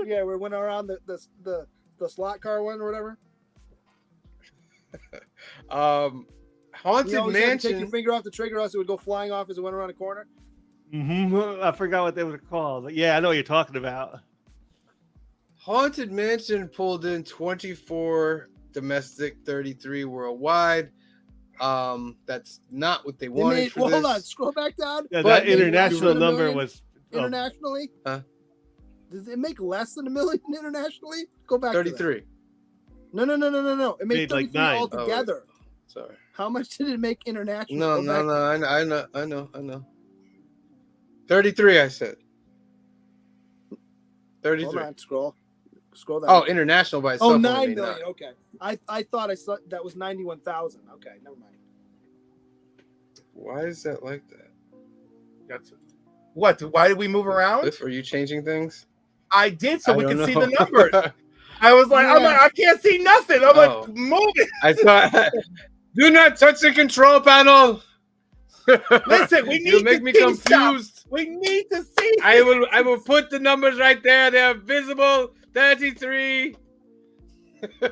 Yeah, we went around the slot car one or whatever. Haunted You always had to take your Mansion. finger off the trigger, else it would go flying off as it went around a corner. I forgot what they were called. Yeah, I know what you're talking about. Haunted Mansion pulled in 24 domestic, 33 worldwide. That's not what they wanted for this. Hold on, scroll back down. Yeah, But that international $1 number million was internationally. Huh? Does it make less than $1 million internationally? Go back. 33. No. It made Made like 33 9. altogether. Sorry. How much did it make internationally? No. Go back. I know. 33, I said. 33. Hold on, scroll down. Oh, international by itself. Oh, only 9 made million. 9. Okay. I thought I saw that was 91,000. Okay, never mind. Why is that like that? That's what? Why did we move around? Cliff, are you changing things? I did so I we don't could see know. the numbers. I was like, I'm Yeah. like, I can't see nothing. I'm Oh. like, move it. I thought. Do not touch the control panel. Listen, we need You'll make to me see confused. stuff. We need to see. I will put the numbers right there. They're visible. 33. All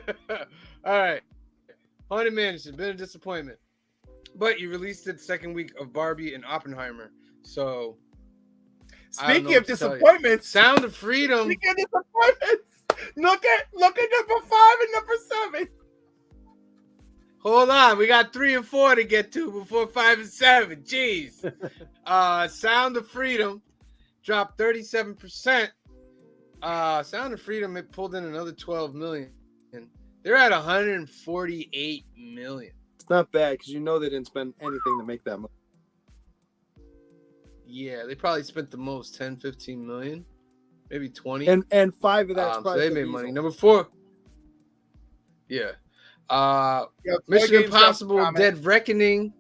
right. Haunted Mansion, been a disappointment. But you released it the second week of Barbie and Oppenheimer. So I don't know Speaking of what to tell you. disappointments, Sound of Freedom. speaking of disappointments, look at number 5 and number 7. Hold on, we got 3 and 4 to get to before 5 and 7. Jeez. Sound of Freedom dropped 37%. Sound of Freedom, it pulled in another 12 million. They're at 148 million. It's not bad because you know they didn't spend anything to make that money. Yeah, they probably spent the most, 10, 15 million, maybe 20. And 5 of that's so probably they the made Diesel. money. Number 4. Yeah. Mission Impossible Dead Reckoning.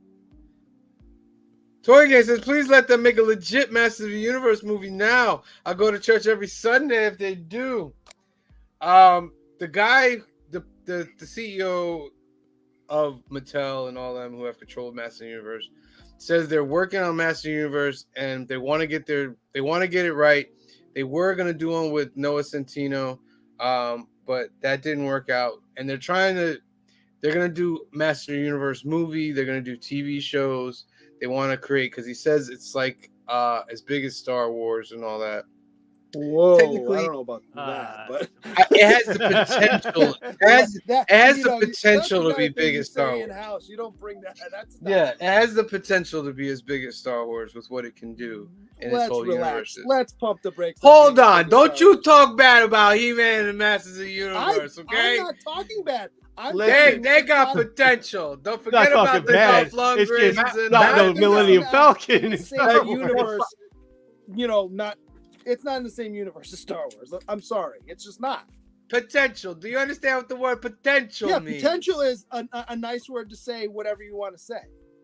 Toy Game says, please let them make a legit Masters of the Universe movie now. I'll go to church every Sunday if they do. The guy, the CEO of Mattel and all them who have control of Masters of the Universe says they're working on Masters of the Universe and they want to get it right. They were gonna do one with Noah Centineo, but that didn't work out. And they're gonna do Master of the Universe movie. They're gonna do TV shows. They want to create, because he says it's like as big as Star Wars and all that. Whoa, Technically- I don't know about that, but It has the potential. It has the potential to be big as Star Wars. In-house. You don't bring that. That's Yeah, it has the potential to be as big as Star Wars with what it can do in its Let's whole relax. universe. Let's pump the brakes. Hold on, don't you talk bad about He-Man and Masters of the Universe, okay? I'm not talking bad. They got potential. Don't forget Not about talking the bad. Dolph It's Lundgrens just and not no It's Millennium not Falcon. in the and same Star Wars. universe. You know, it's not in the same universe as Star Wars. I'm sorry, it's just not. potential. Do you understand what the word potential means? Potential is a nice word to say whatever you want to say.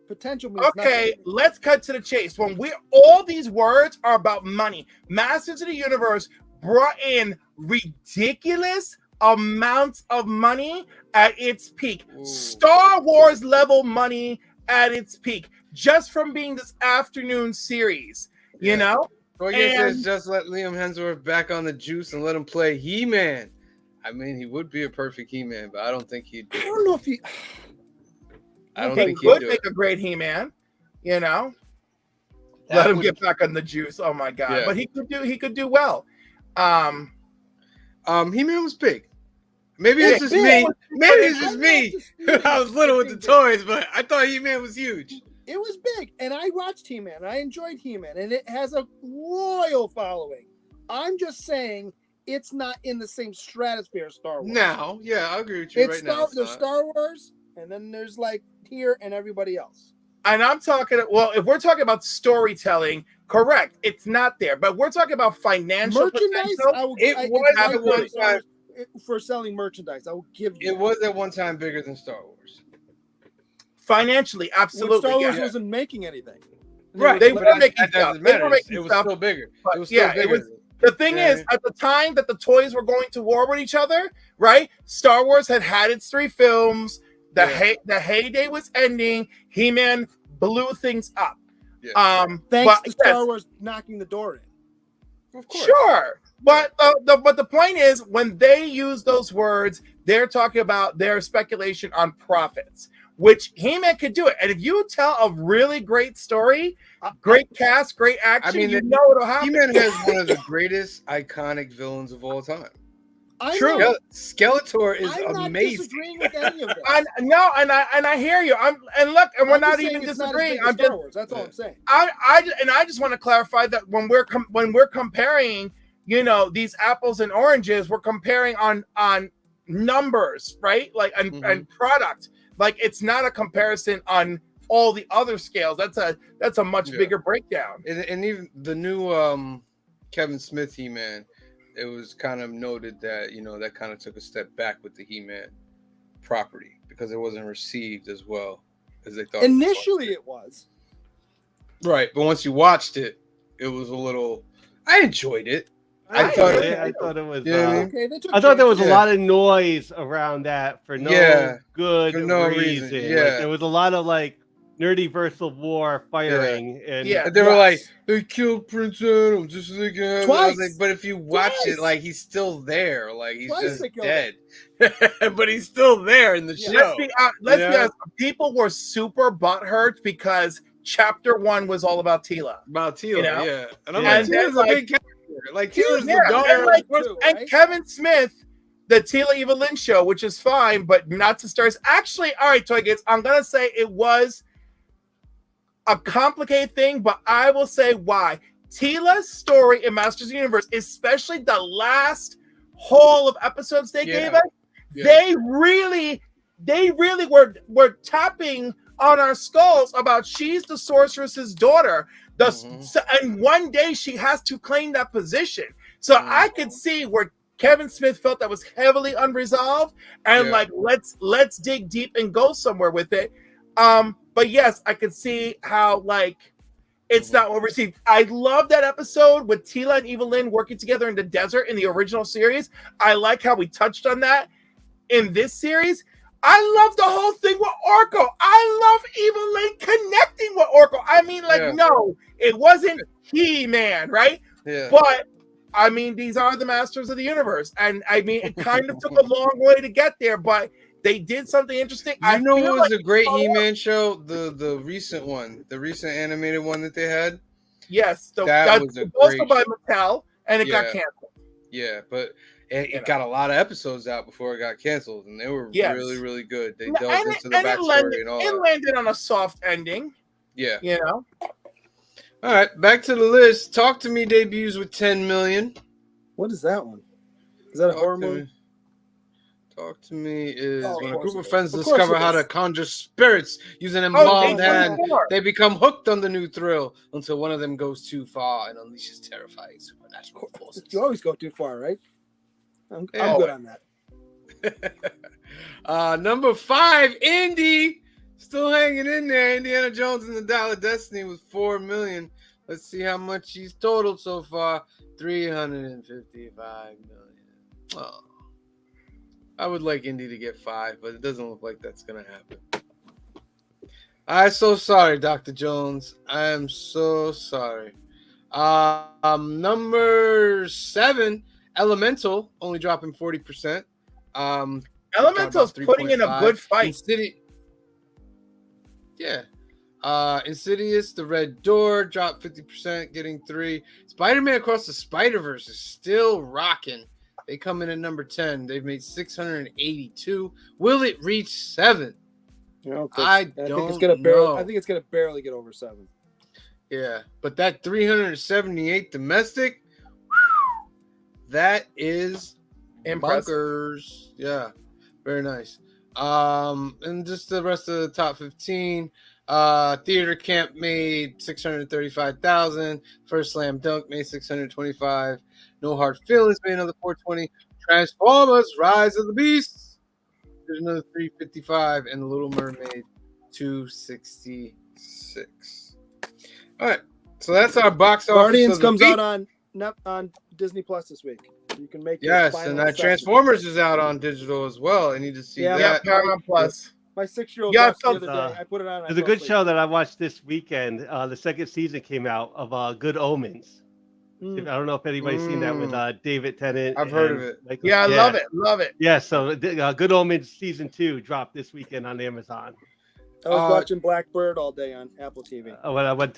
Potential means Okay, nothing. let's cut to the chase. When all these words are about money. Masters of the Universe brought in ridiculous amounts of money at its peak. Ooh. Star Wars level money at its peak, just from being this afternoon series. Yeah. You know? Toy Game says And- just let Liam Hemsworth back on the juice and let him play He-Man. I mean, he would be a perfect He-Man, but I don't think he'd. I don't know if he. I don't He think he'd could do make it. a great He-Man, you know. That Let him would- get back on the juice. Oh my god! Yeah. But he could do well. He-Man was big. Maybe Yeah, it's just big. me. Maybe it's I'm just not me. disputing I was little with the it. toys, but I thought He-Man was huge. It was big, and I watched He-Man. And I enjoyed He-Man, and it has a loyal following. I'm just saying it's not in the same stratosphere as Star Wars. Now, yeah, I agree with you It's right now. it's there's not. Star Wars, and then there's like here and everybody else. And I'm talking, well, if we're talking about storytelling, correct, it's not there. But we're talking about financial Merchandise, potential. I will. It I, was it's at like one Star time. Wars for selling merchandise. I will give you. It was at one time bigger than Star Wars. Financially, When absolutely. Star Wars yeah. wasn't making anything. Right. They but were making that stuff. doesn't They matter. were making It was stuff. still bigger. But It was still yeah, it bigger. was- The thing Yeah. is, at the time that the toys were going to war with each other, right? Star Wars had its 3 films. The heyday was ending. He-Man blew things up. Yeah. Thanks but to yes, Star Wars knocking the door in. Of course. Sure, but the point is, when they use those words, they're talking about their speculation on profits, which He-Man could do it. And if you tell a really great story, great cast, great action, I mean, you know it'll happen. He-Man has one of the greatest iconic villains of all time. True. Skeletor is I'm not amazing. disagreeing with any of this. I hear you. We're I'm not just saying even it's not as disagreeing. big as I'm Star just Wars. That's all I'm saying. I just want to clarify that when we're comparing, these apples and oranges, we're comparing on numbers, right? Like and product. Like it's not a comparison on all the other scales. That's a much bigger breakdown. And even the new Kevin Smith He-Man, it was kind of noted that that kind of took a step back with the He-Man property because it wasn't received as well as they thought. Initially, it was. Right, but once you watched it, it was a little. I enjoyed it. I thought it was. Okay, I thought there was a lot of noise around that for no good reason. Yeah, like, there was a lot of nerdy war firing, and they were like, they killed Prince Adam just like twice. But if you watch it, like he's still there, like he's Twice just dead, but he's still there in the show. Let's be honest. People were super butthurt because Chapter 1 was all about Tila. Yeah, and I'm And like, Tila's a big character. Like Tila's the daughter, and Kevin Smith, the Tila Evelyn show, which is fine, but not to stars. Actually, all right, Toy Gates, I'm gonna say it was a complicated thing, but I will say why. Tila's story in Masters of the Universe, especially the last haul of episodes they gave us, they really were tapping on our skulls about she's the sorceress's daughter. And one day she has to claim that position. So I could see where Kevin Smith felt that was heavily unresolved, and let's dig deep and go somewhere with it. But yes, I could see how it's not well received. I love that episode with Tila and Evelyn working together in the desert in the original series. I like how we touched on that in this series. I love the whole thing with Orko. I love Evelyn connecting with Orko. I mean, no, it wasn't He-Man, right? Yeah. But I mean, these are the Masters of the Universe, and I mean, it kind of took a long way to get there, but they did something interesting. What was a great He-Man show? The recent one, the recent animated one that they had. Yes, that was also by Mattel, and it got canceled. Yeah, but it got a lot of episodes out before it got canceled, and they were really, really good. They delved into the backstory and all that. It landed on a soft ending. Yeah. All right, back to the list. Talk to Me debuts with 10 million. What is that one? Is that a horror movie? Talk to Me is when a group of friends discover how to conjure spirits using an embalmed hand. They become hooked on the new thrill until one of them goes too far and unleashes terrifying supernatural forces. You always go too far, right? I'm good on that. Number 5, Indy. Still hanging in there. Indiana Jones and the Dial of Destiny with 4 million. Let's see how much he's totaled so far. 355 million. Oh. I would like Indy to get 5, but it doesn't look like that's going to happen. I'm so sorry, Dr. Jones. I am so sorry. Number 7, Elemental, only dropping 40%. Elemental's putting in a good fight. Insidious, The Red Door, dropped 50%, getting 3. Spider-Man Across the Spider-Verse is still rocking. They come in at number 10. They've made 682. Will it reach 7? I think it's gonna barely get over 7. Yeah, but that 378 domestic, that is bunkers. Yeah, very nice. And just the rest of the top 15. Theater Camp made 635,000. First Slam Dunk made 625. No Hard Feelings made another 420. Transformers Rise of the Beasts, there's another 355, and The Little Mermaid 266. All right, so that's our box office. Guardians comes out on Disney Plus this week. You can make and Transformers is out on digital as well. I need to see that. Yeah, Paramount Plus. My 6-year-old watched the other day. I put it on. There's a good show that I watched this weekend. The second season came out of Good Omens. I don't know if anybody's seen that with David Tennant. I've heard of and it. Michael- Yeah, I love it. Love it. Yeah, so Good Omens season 2 dropped this weekend on Amazon. I was watching Blackbird all day on Apple TV. When I went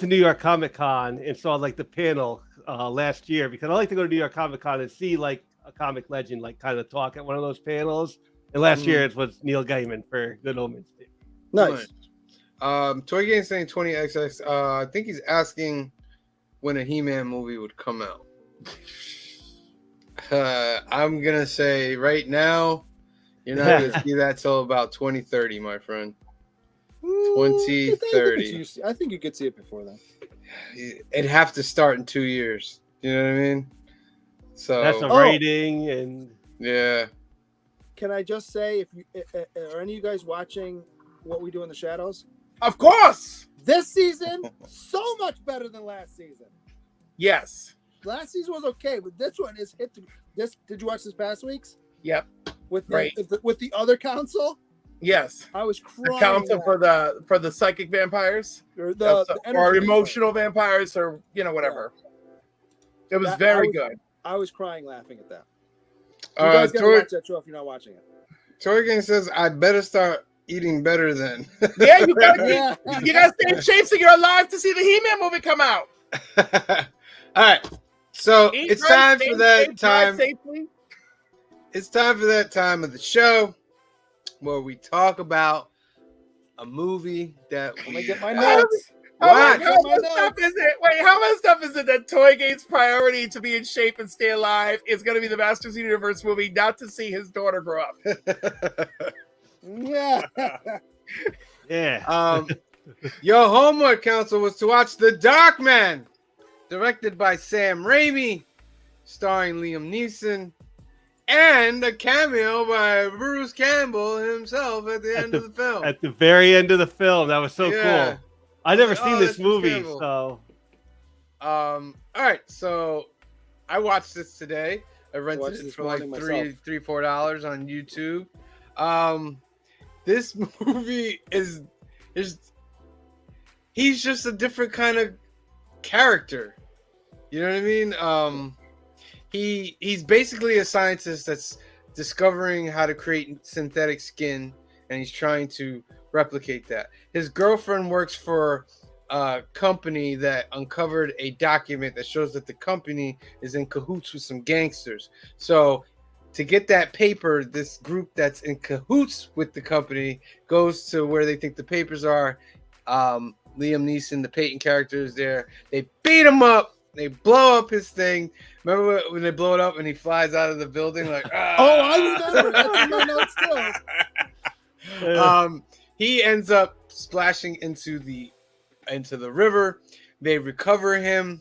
to New York Comic Con and saw like the panel last year, because I like to go to New York Comic Con and see like a comic legend like kind of talk at one of those panels. And last year it was Neil Gaiman for Good Omens. Nice. Toy Game saying 20XX. I think he's asking when a He-Man movie would come out. I'm gonna say right now, you're not gonna see that till about 2030, my friend. 2030. I think you could see it before then. It'd have to start in 2 years. You know what I mean? So That's a rating and yeah. Can I just say, if you are any of you guys watching What We Do in the Shadows? Of course. This season, so much better than last season. Yes. Last season was okay, but this one is hit. This did you watch this past week's? Yep. With Right. with the other council? Yes. I was The crying. council for the psychic vampires or or emotional vampires or whatever. It was very good. I was crying laughing at that. You Uh, guys gotta Toy, watch that show if you're not watching it. Toy Game says I better start eating better then. Yeah, you gotta Yeah. you gotta stay in shape so you're alive to see the He-Man movie come out. All right. So Eat it's right, time stay for that safe, drive time. safely. It's time for that time of the show where we talk about a movie that Let me we get my How notes. What? messed up is it? Wait, how messed up is it that Toy Gate's priority to be in shape and stay alive is going to be the Masters of the Universe movie, not to see his daughter grow up? Yeah. yeah. Your homework council was to watch The Darkman, directed by Sam Raimi, starring Liam Neeson, and a cameo by Bruce Campbell himself at the end of the film. At the very end of the film, that was so Yeah. cool. I've never seen this that's movie, Campbell. so All right, so I watched this today. I rented watched it this for like morning $4 on YouTube. This movie is he's just a different kind of character. You know what I mean? He's basically a scientist that's discovering how to create synthetic skin, and he's trying to replicate that. His girlfriend works for a company that uncovered a document that shows that the company is in cahoots with some gangsters. So to get that paper, this group that's in cahoots with the company goes to where they think the papers are. Liam Neeson, the Peyton character, is there. They beat him up. They blow up his thing. Remember when they blow it up and he flies out of the building like, Oh, I remember. That's in my notes too. He ends up splashing into the river. They recover him,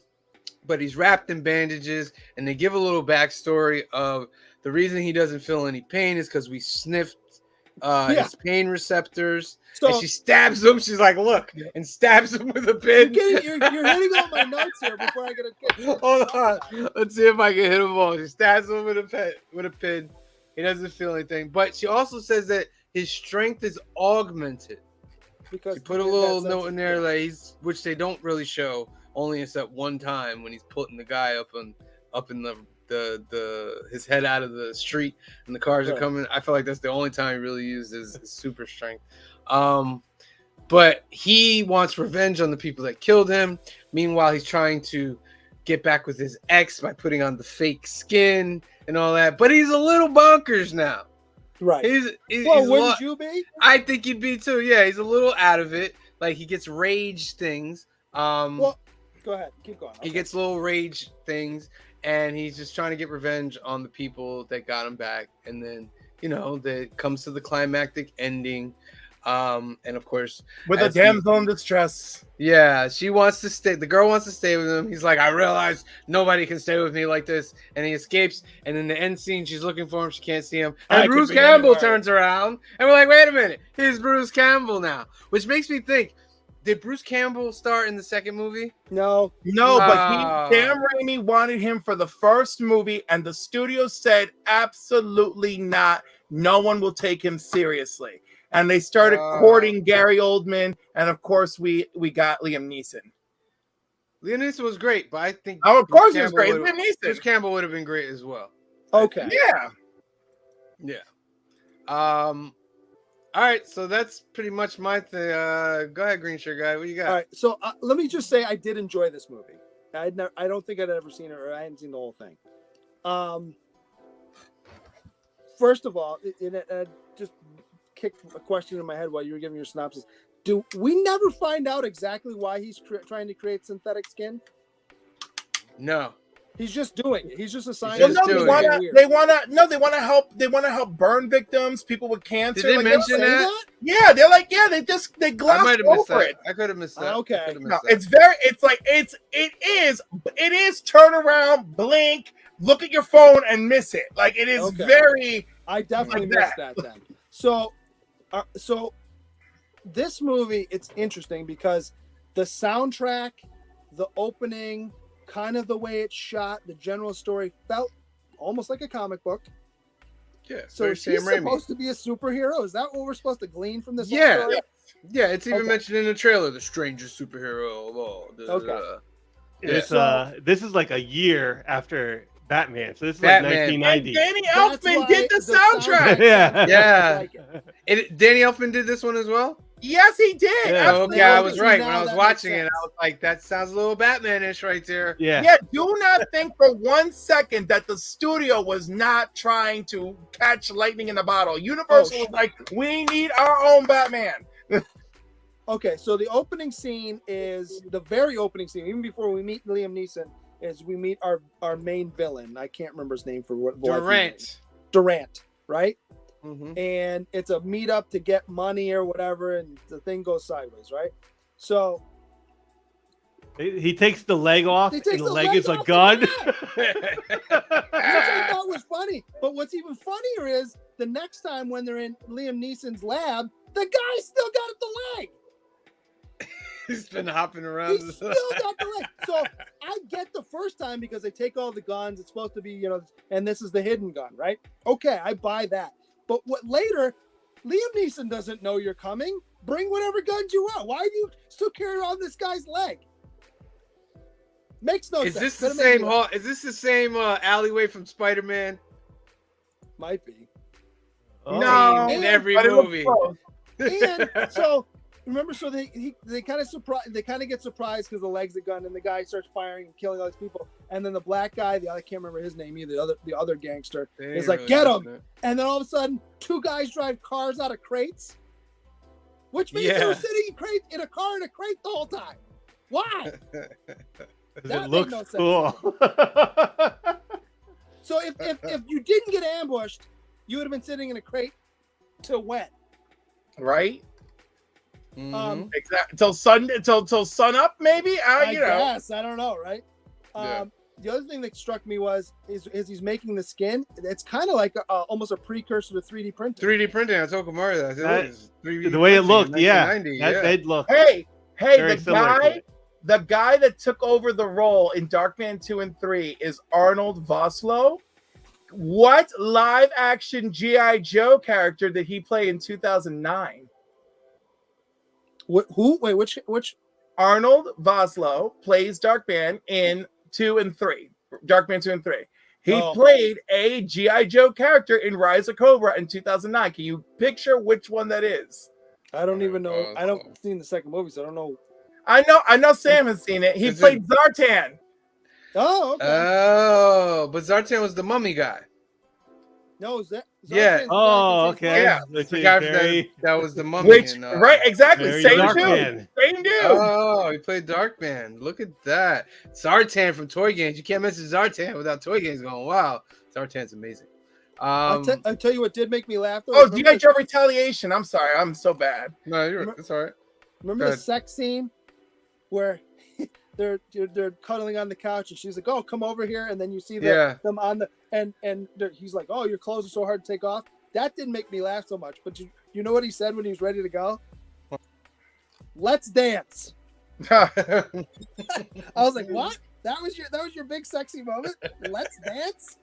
but he's wrapped in bandages, and they give a little backstory of the reason he doesn't feel any pain is because we sniffed his pain receptors. So And she stabs him. She's like, look, and stabs him with a pin. you're hitting all my notes here before I get a Hold on. Let's see if I can hit him all. She stabs him with a pin. He doesn't feel anything. But she also says that his strength is augmented. because She put a little note in there, like which they don't really show, only except one time when he's putting the guy up in the his head out of the street and the cars are coming. I feel like that's the only time he really used his super strength. But he wants revenge on the people that killed him. Meanwhile, he's trying to get back with his ex by putting on the fake skin and all that. But he's a little bonkers now. Right. He's Wouldn't you be? I think he'd be too. Yeah, he's a little out of it. Like he gets rage things. Well, go ahead. Keep going. He gets little rage things, and he's just trying to get revenge on the people that got him back. And then, that comes to the climactic ending. And of course, With a damsel in distress. yeah, she wants to stay. The girl wants to stay with him. He's like, I realize nobody can stay with me like this. And he escapes. And in the end scene, she's looking for him. She can't see him. And Bruce Campbell turns around. And we're like, wait a minute. Here's Bruce Campbell now. Which makes me think, did Bruce Campbell star in the second movie? No. But Sam Raimi wanted him for the first movie, and the studio said, absolutely not. No one will take him seriously. And they started courting Gary Oldman, and of course we got Liam Neeson. Liam Neeson was great, but I think Oh, of course he was Campbell great. would've- Liam Neeson. Bruce Campbell would have been great as well. Okay. Yeah. Yeah. All right, so that's pretty much my thing. Go ahead, Green Shirt Guy. What you got? All right. So let me just say I did enjoy this movie. I don't think I'd ever seen it, or I hadn't seen the whole thing. First of all, it just kicked a question in my head while you were giving your synopsis. Do we never find out exactly why he's trying to create synthetic skin? No. He's just doing it. He's just assigned. Just Well, no, doing they want to help. They want to help burn victims, people with cancer. Did they like, mention Say that? Yeah, they're like, they I glossed might have missed over that. it. I could have missed that. Okay. I could have missed No, that. it is turn around, blink, look at your phone and miss it. Like it is Okay. very. I definitely Like missed that then. So this movie, it's interesting because the soundtrack, the opening, kind of the way it's shot, the general story felt almost like a comic book. Yeah. So very is he Sam Raimi. supposed to be a superhero? Is that what we're supposed to glean from this? whole Yeah. story? Yeah, it's even Okay. mentioned in the trailer. The strangest superhero of all. Okay. It's this is like a year after Batman, so this is Batman. like And 1990. Danny That's Elfman why did the soundtrack. Yeah. Yeah. Like it. Danny Elfman did this one as well? Yes, he did. Yeah. Absolutely. Yeah, I was See, right. now When I was that watching makes it, sense. I was like, that sounds a little Batman-ish right there. Yeah. Yeah, do not think for 1 second that the studio was not trying to catch lightning in a bottle. Universal was like, we need our own Batman. Okay, so the opening scene is the very opening scene, even before we meet Liam Neeson, is we meet our main villain. I can't remember his name for what. Durant, right? Mm-hmm. And it's a meetup to get money or whatever, and the thing goes sideways, right? So He takes the leg off, He takes and the the leg leg is a off the gun. which I thought was funny. But what's even funnier is the next time when they're in Liam Neeson's lab, the guy still got the leg. He's been hopping around. He still got the leg. So I get the first time because they take all the guns. It's supposed to be, and this is the hidden gun, right? Okay, I buy that. But what later, Liam Neeson doesn't know you're coming. Bring whatever guns you want. Why do you still carry around this guy's leg? Makes no Is sense. this the Doesn't make same any- hall? Is this the same alleyway from Spider-Man? Might be. Oh. No, In every but it was movie. close. And so remember, so they kind of get surprised because the leg's a gun, and the guy starts firing and killing all these people. And then the black guy, I can't remember his name either, the other gangster, is like, get him. And then all of a sudden, two guys drive cars out of crates, which means they were Yeah. sitting in a car in a crate the whole time. Why? 'Cause That it made looks no sense. cool. So if you didn't get ambushed, you would have been sitting in a crate till when? Right? Mhm. Exactly. Till sun up, maybe. I You know. guess. I don't know, right? Yeah. The other thing that struck me is he's making the skin. It's kind of like almost a precursor to 3D printing. 3D printing. I told Kamari that. It was 3D The way it printing in looked, yeah. 1990, That yeah. they'd look Hey, very the similar to it. guy that took over the role in Darkman 2 and 3 is Arnold Vosloo. What live action G.I. Joe character did he play in 2009? Who? Wait, which? Arnold Vosloo plays Darkman in 2 and 3. Darkman 2 and 3. He Oh. played a G.I. Joe character in Rise of Cobra in 2009. Can you picture which one that is? I don't even know. I don't seen the second movie, so I don't know. I know Sam has seen it. He Is it- played Zartan. Oh, okay. Oh, but Zartan was the mummy guy. No, is that? Yeah. Zartan's the guy Oh, that takes okay. Yeah. The Lieutenant guy Barry. that was the mummy. Which, in, right, exactly. Barry Same Darkman. dude. Same dude. Oh, he played Darkman. Look at that. Zartan from Toy Games. You can't mention Zartan without Toy Games going, wow. Zartan's amazing. I'll tell you what did make me laugh. Though. Oh, Remember G.I. Joe Retaliation. I'm sorry. I'm so bad. No, you're it's all right. Remember Go the ahead. sex scene where they're cuddling on the couch, and she's like, "Oh, come over here," and then you see Yeah. them on the and he's like, "Oh, your clothes are so hard to take off." That didn't make me laugh so much, but you know what he said when he was ready to go? Let's dance. I was like, what? That was your big sexy moment? Let's dance?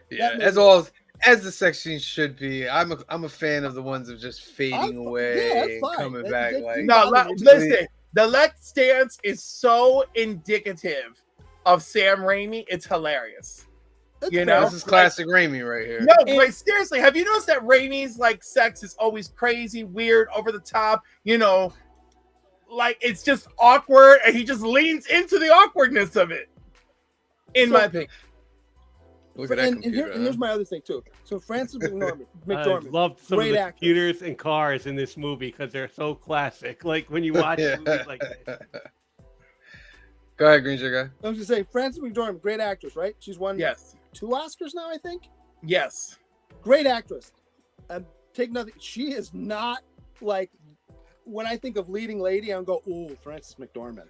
Yeah, made as me- all as the section should be. I'm a fan of the ones of just fading Yeah, away that's and fine. coming That- back that- like No, Bother me. listen. The Let's Dance is so indicative of Sam Raimi. It's hilarious. You know, this is classic Raimi right here. No, but seriously, have you noticed that Raimi's like sex is always crazy, weird, over the top? You know, like it's just awkward, and he just leans into the awkwardness of it. In my opinion. Look at that computer. And here's my other thing too. So Francis McDormand, I loved some of the actor. computers and cars in this movie because they're so classic. Like when you watch movies like this. Go ahead, Green Sugar. I was gonna say Francis McDormand, great actress, right? She's won 2 Oscars now, I think. Yes. Great actress. Take nothing. She is not like when I think of leading lady, I'm go, ooh, Francis McDormand.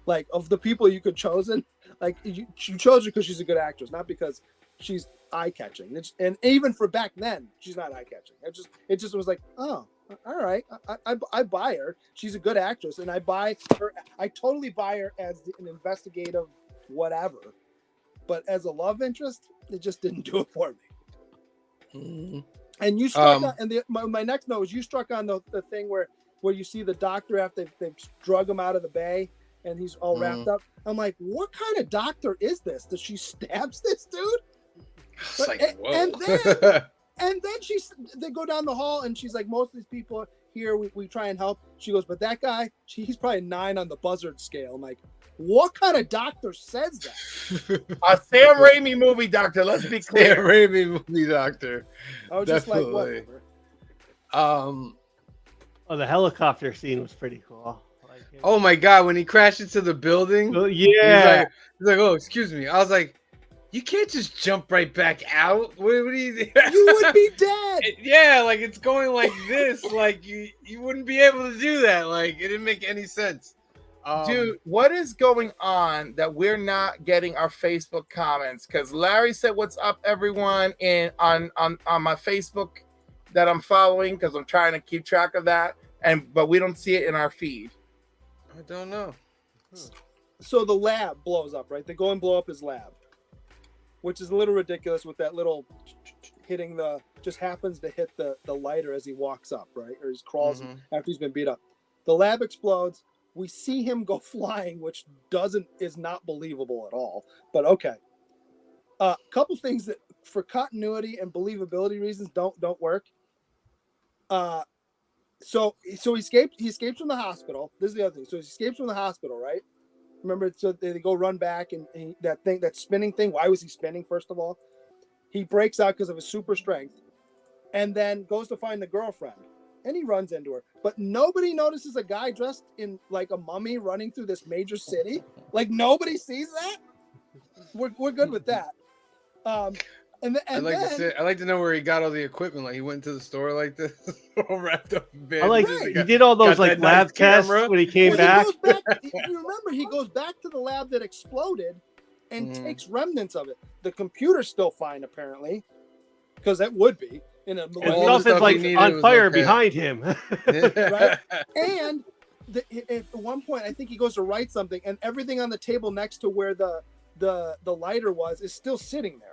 Like of the people you could chosen, like you chose her because she's a good actress, not because she's eye catching. And even for back then, she's not eye catching. It just was like, oh, all right, I buy her. She's a good actress, and I buy her. I totally buy her as an investigative whatever. But as a love interest, it just didn't do it for me. Mm-hmm. And you struck on, and my next note is you struck on the thing where you see the doctor after they've drug him out of the bay. And he's all wrapped up. I'm like, what kind of doctor is this? That she stabs this dude? It's like, whoa. And then they go down the hall, and she's like, most of these people here, we try and help. She goes, but that guy, he's probably 9 on the buzzard scale. I'm like, what kind of doctor says that? A Sam Raimi movie doctor. Let's be clear. Sam Raimi movie doctor. I was just like, whatever. Oh, the helicopter scene was pretty cool. Oh my God! When he crashed into the building, yeah, he's like, "Oh, excuse me." I was like, "You can't just jump right back out. What do you? You would be dead." Yeah, like it's going like this. Like you wouldn't be able to do that. Like it didn't make any sense. Dude, what is going on that we're not getting our Facebook comments? Because Larry said, "What's up, everyone?" on my Facebook that I'm following because I'm trying to keep track of that, but we don't see it in our feed. I don't know. So the lab blows up, right? They go and blow up his lab, which is a little ridiculous with that little hitting just happens to hit the lighter as he walks up, right? Or he crawls after he's been beat up. The lab explodes. We see him go flying, which is not believable at all, but okay. Couple things that for continuity and believability reasons don't work. So he escapes from the hospital. This is the other thing. So he escapes from the hospital, right? Remember, so they go run back and that spinning thing. Why was he spinning, first of all? He breaks out because of his super strength and then goes to find the girlfriend and he runs into her. But nobody notices a guy dressed in like a mummy running through this major city. Like nobody sees that. We're good with that. I'd like to know where he got all the equipment. Like he went to the store like this, all wrapped up in bed. He did all those like lab tests when he came back. If you remember, he goes back to the lab that exploded and takes remnants of it. The computer's still fine, apparently, because that would be in a. And stuff is like on fire behind him. Right? And at one point, I think he goes to write something, and everything on the table next to where the lighter was is still sitting there.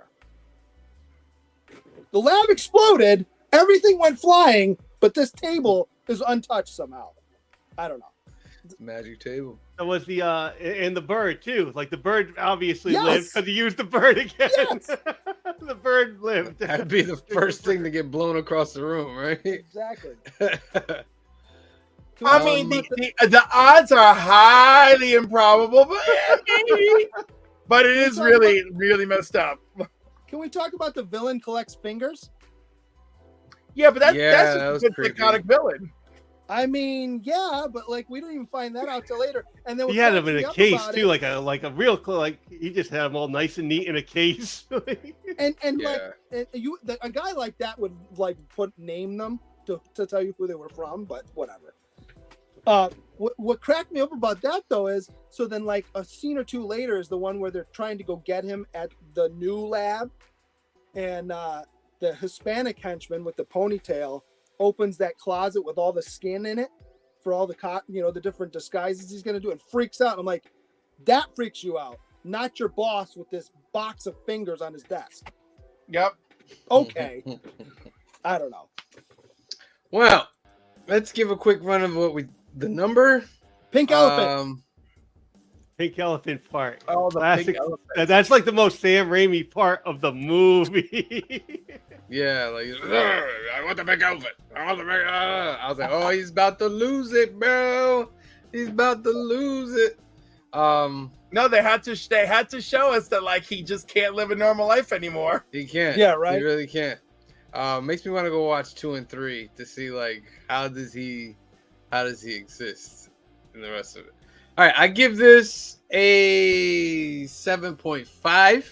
The lab exploded, everything went flying, but this table is untouched somehow. I don't know. Magic table. That was the and the bird too. Like the bird obviously lived because he used the bird again. Yes. The bird lived. That'd be the first thing to get blown across the room, right? Exactly. I mean, the odds are highly improbable, but it is really, really messed up. Can we talk about the villain collects fingers? Yeah, but that's just a good psychotic villain. I mean, yeah, but like we don't even find that out till later. And then he had them in a case too, like a real he just had them all nice and neat in a case. and a guy like that would like name them to tell you who they were from, but whatever. What cracked me up about that though is so then like a scene or two later is the one where they're trying to go get him at the new lab, and the Hispanic henchman with the ponytail opens that closet with all the skin in it for all the different disguises he's going to do and freaks out. I'm like, that freaks you out, not your boss with this box of fingers on his desk. Yep. Okay. I don't know. Well, let's give a quick run of the number. Pink Elephant. Pink Elephant part. Oh, the Classic. pink elephant. That's like the most Sam Raimi part of the movie. Yeah, like I want the big elephant. I want the big. I was like, oh, he's about to lose it, bro. He's about to lose it. No, they had to show us that like he just can't live a normal life anymore. He can't. Yeah, right. He really can't. Makes me want to go watch 2 and 3 to see like how does he exist in the rest of it. All right, I give this a 7.5.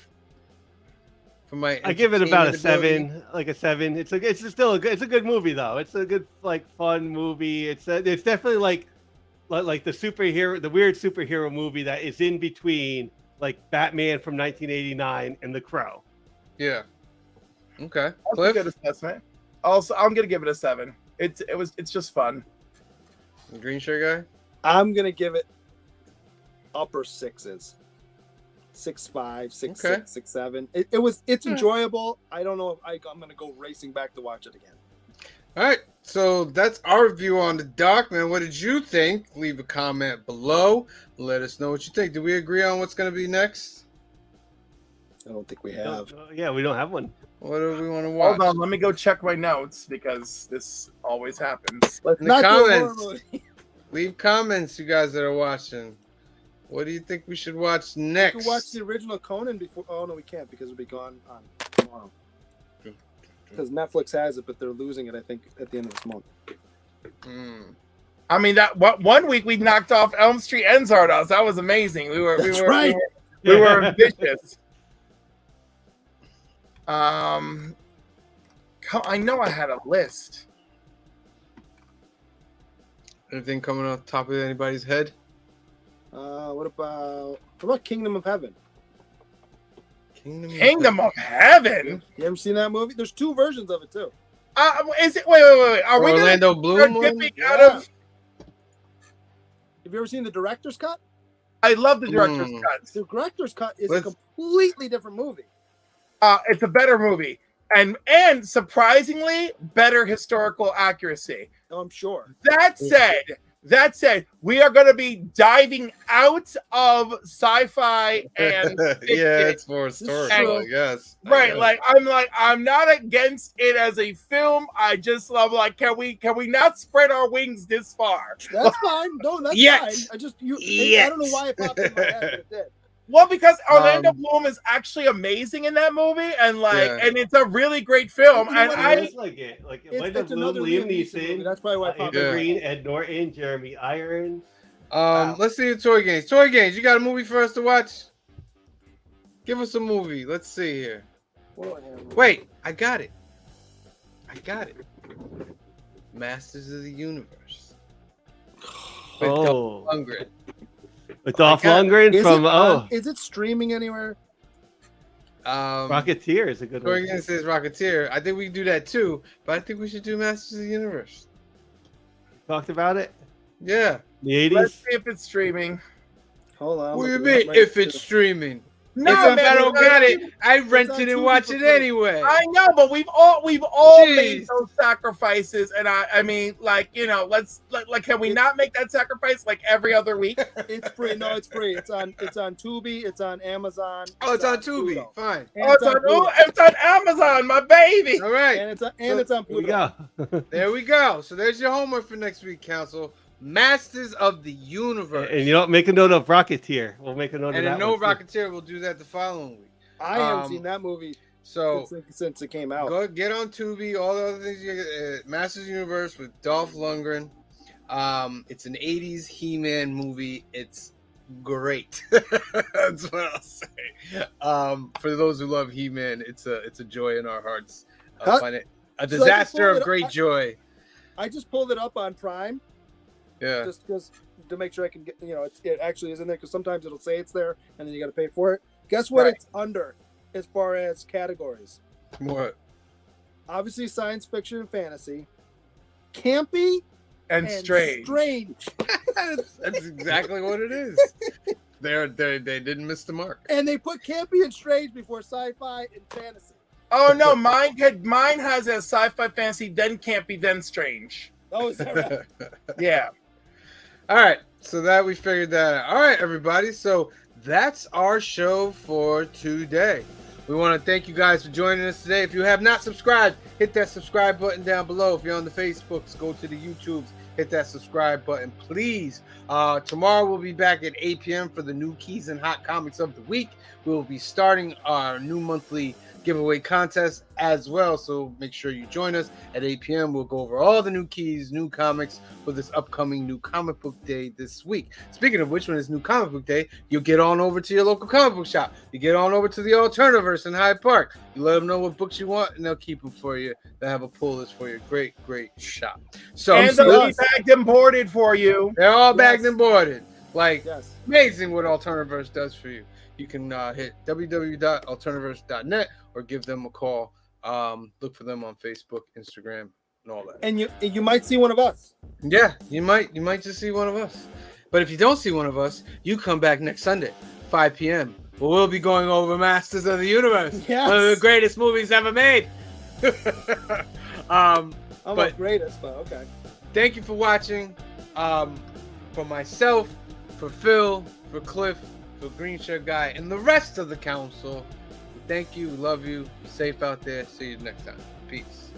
For my, I give it about a entertainment 7, like a 7. It's still a good movie though. It's a good like fun movie. It's definitely like the weird superhero movie that is in between like Batman from 1989 and The Crow. Yeah. Okay. That's Cliff? a good assessment. Also, I'm gonna give it a 7. It's just fun. Green shirt I'm gonna give it upper 6s. 6.5, 6, Okay. 6, 6, 7. It's enjoyable. I don't know if I'm gonna go racing back to watch it again. guy? All right. So that's our review on The Darkman. What did you think? Leave a comment below. Let us know what you think. Do we agree on what's going to be next? I don't think we have. Yeah, we don't have one. What do we want to watch? Hold on, let me go check my notes because this always happens. Let's In the not do a horror comments. movie. Leave comments, you guys that are watching. What do you think we should watch We next? can watch the original Conan before. Oh no, we can't because it'll be gone on tomorrow. Because Netflix has it, but they're losing it. I think at the end of this month. Mm. I mean, one week we knocked off Elm Street Enzard us. That was amazing. We were right. we were ambitious. I know I had a list. Anything coming off the top of anybody's head? What about Kingdom of Heaven? Kingdom of Heaven. You ever seen that movie? There's 2 versions of it too. Is it? Wait. Are we Orlando gonna Bloom start one? dipping out of? Have you ever seen the director's cut? I love the director's cuts. The director's cut is a completely different movie. It's a better movie, and surprisingly better historical accuracy. Oh, I'm sure. That said, we are going to be diving out of sci-fi and Yeah, it's more historical, I guess. right. I'm not against it as a film. I just love can we not spread our wings this far? That's fine. No, that's Yet. fine. I don't know why it popped in my head, but it did. Well, because Orlando Bloom is actually amazing in that movie, and and it's a really great film. You know And what I It's Orlando Bloom, another Liam Neeson movie. Neeson, That's probably why it popped Ava in my Green, head. Ed Norton, Jeremy Irons. Let's see the toy games. Toy games, you got a movie for us to watch? Give us a movie. Let's see here. What do I have? Wait, I got it. Masters of the Universe. With Dolph Lundgren. With Dolph got it. Lundgren Is it streaming anywhere? Rocketeer is a good Toy one. games says Rocketeer. I think we can do that too, but I think we should do Masters of the Universe. Talked about it. Yeah. The let's 80s. see if it's streaming. Hold on. What do you looking it up mean right if now. it's streaming? No, It's if man, I don't no, got no, it, I rent on it and Tubi watch for it free. anyway. I know, but we've all made Jeez. those sacrifices, and I mean, let's can we not make that sacrifice like every other week? It's free. No, it's free. It's on Tubi. It's on Amazon. Oh, it's on Tubi. Pluto. Fine. And Oh, it's on Amazon, my baby. All right. And it's on Here we Pluto. go. There we go. So there's your homework for next week, Council. Masters of the Universe. And you know, make a note of Rocketeer. We'll make a note And of a that. no one, too. Rocketeer, we'll do that the following week. I haven't seen that movie So since it came out. go get on Tubi. All the other things. Masters of the Universe with Dolph Lundgren. It's an '80s He-Man movie. It's great. That's what I'll say. For those who love He-Man, it's a joy in our hearts. Find it a So I just disaster pulled of it- great joy. I just pulled it up on Prime Yeah. just because to make sure I can get it actually is in there because sometimes it'll say it's there and then you got to pay for it. Guess what Right. it's under as far as categories? What? Obviously science fiction and fantasy, campy And strange. That's exactly what it is. They didn't miss the mark. And they put campy and strange before sci-fi and fantasy. Oh no, mine has a sci-fi fantasy, then campy, then strange. Oh, is that right? Yeah. All right, so that we figured that out. All right, everybody. So that's our show for today. We want to thank you guys for joining us today. If you have not subscribed, hit that subscribe button down below. If you're on the Facebooks, go to the YouTubes, hit that subscribe button, please. Tomorrow we'll be back at 8 p.m. for the new Keys and Hot Comics of the Week. We will be starting our new monthly giveaway contest as well, so make sure you join us at 8 p.m. We'll go over all the new keys, new comics for this upcoming new comic book day this week. Speaking of which, when it's new comic book day, you'll get on over to your local comic book shop. You get on over to the Alternativerse in Hyde Park. You let them know what books you want, and they'll keep them for you. They'll have a pull list for you. Great shop. So And they'll be bagged and boarded for you. They're all bagged and boarded. Like, Yes. amazing what Alternativerse does for you. You can hit www.alternativerse.net or give them a call. Look for them on Facebook, Instagram, and all that. And you might see one of us. Yeah, you might just see one of us. But if you don't see one of us, you come back next Sunday, 5 p.m. where we'll be going over Masters of the Universe. Yes. One of the greatest movies ever made. I'm But- not greatest, but okay. Thank you for watching. For myself, for Phil, for Cliff, for Green Shirt Guy, and the rest of the council, thank you, love you, be safe out there. See you next time. Peace.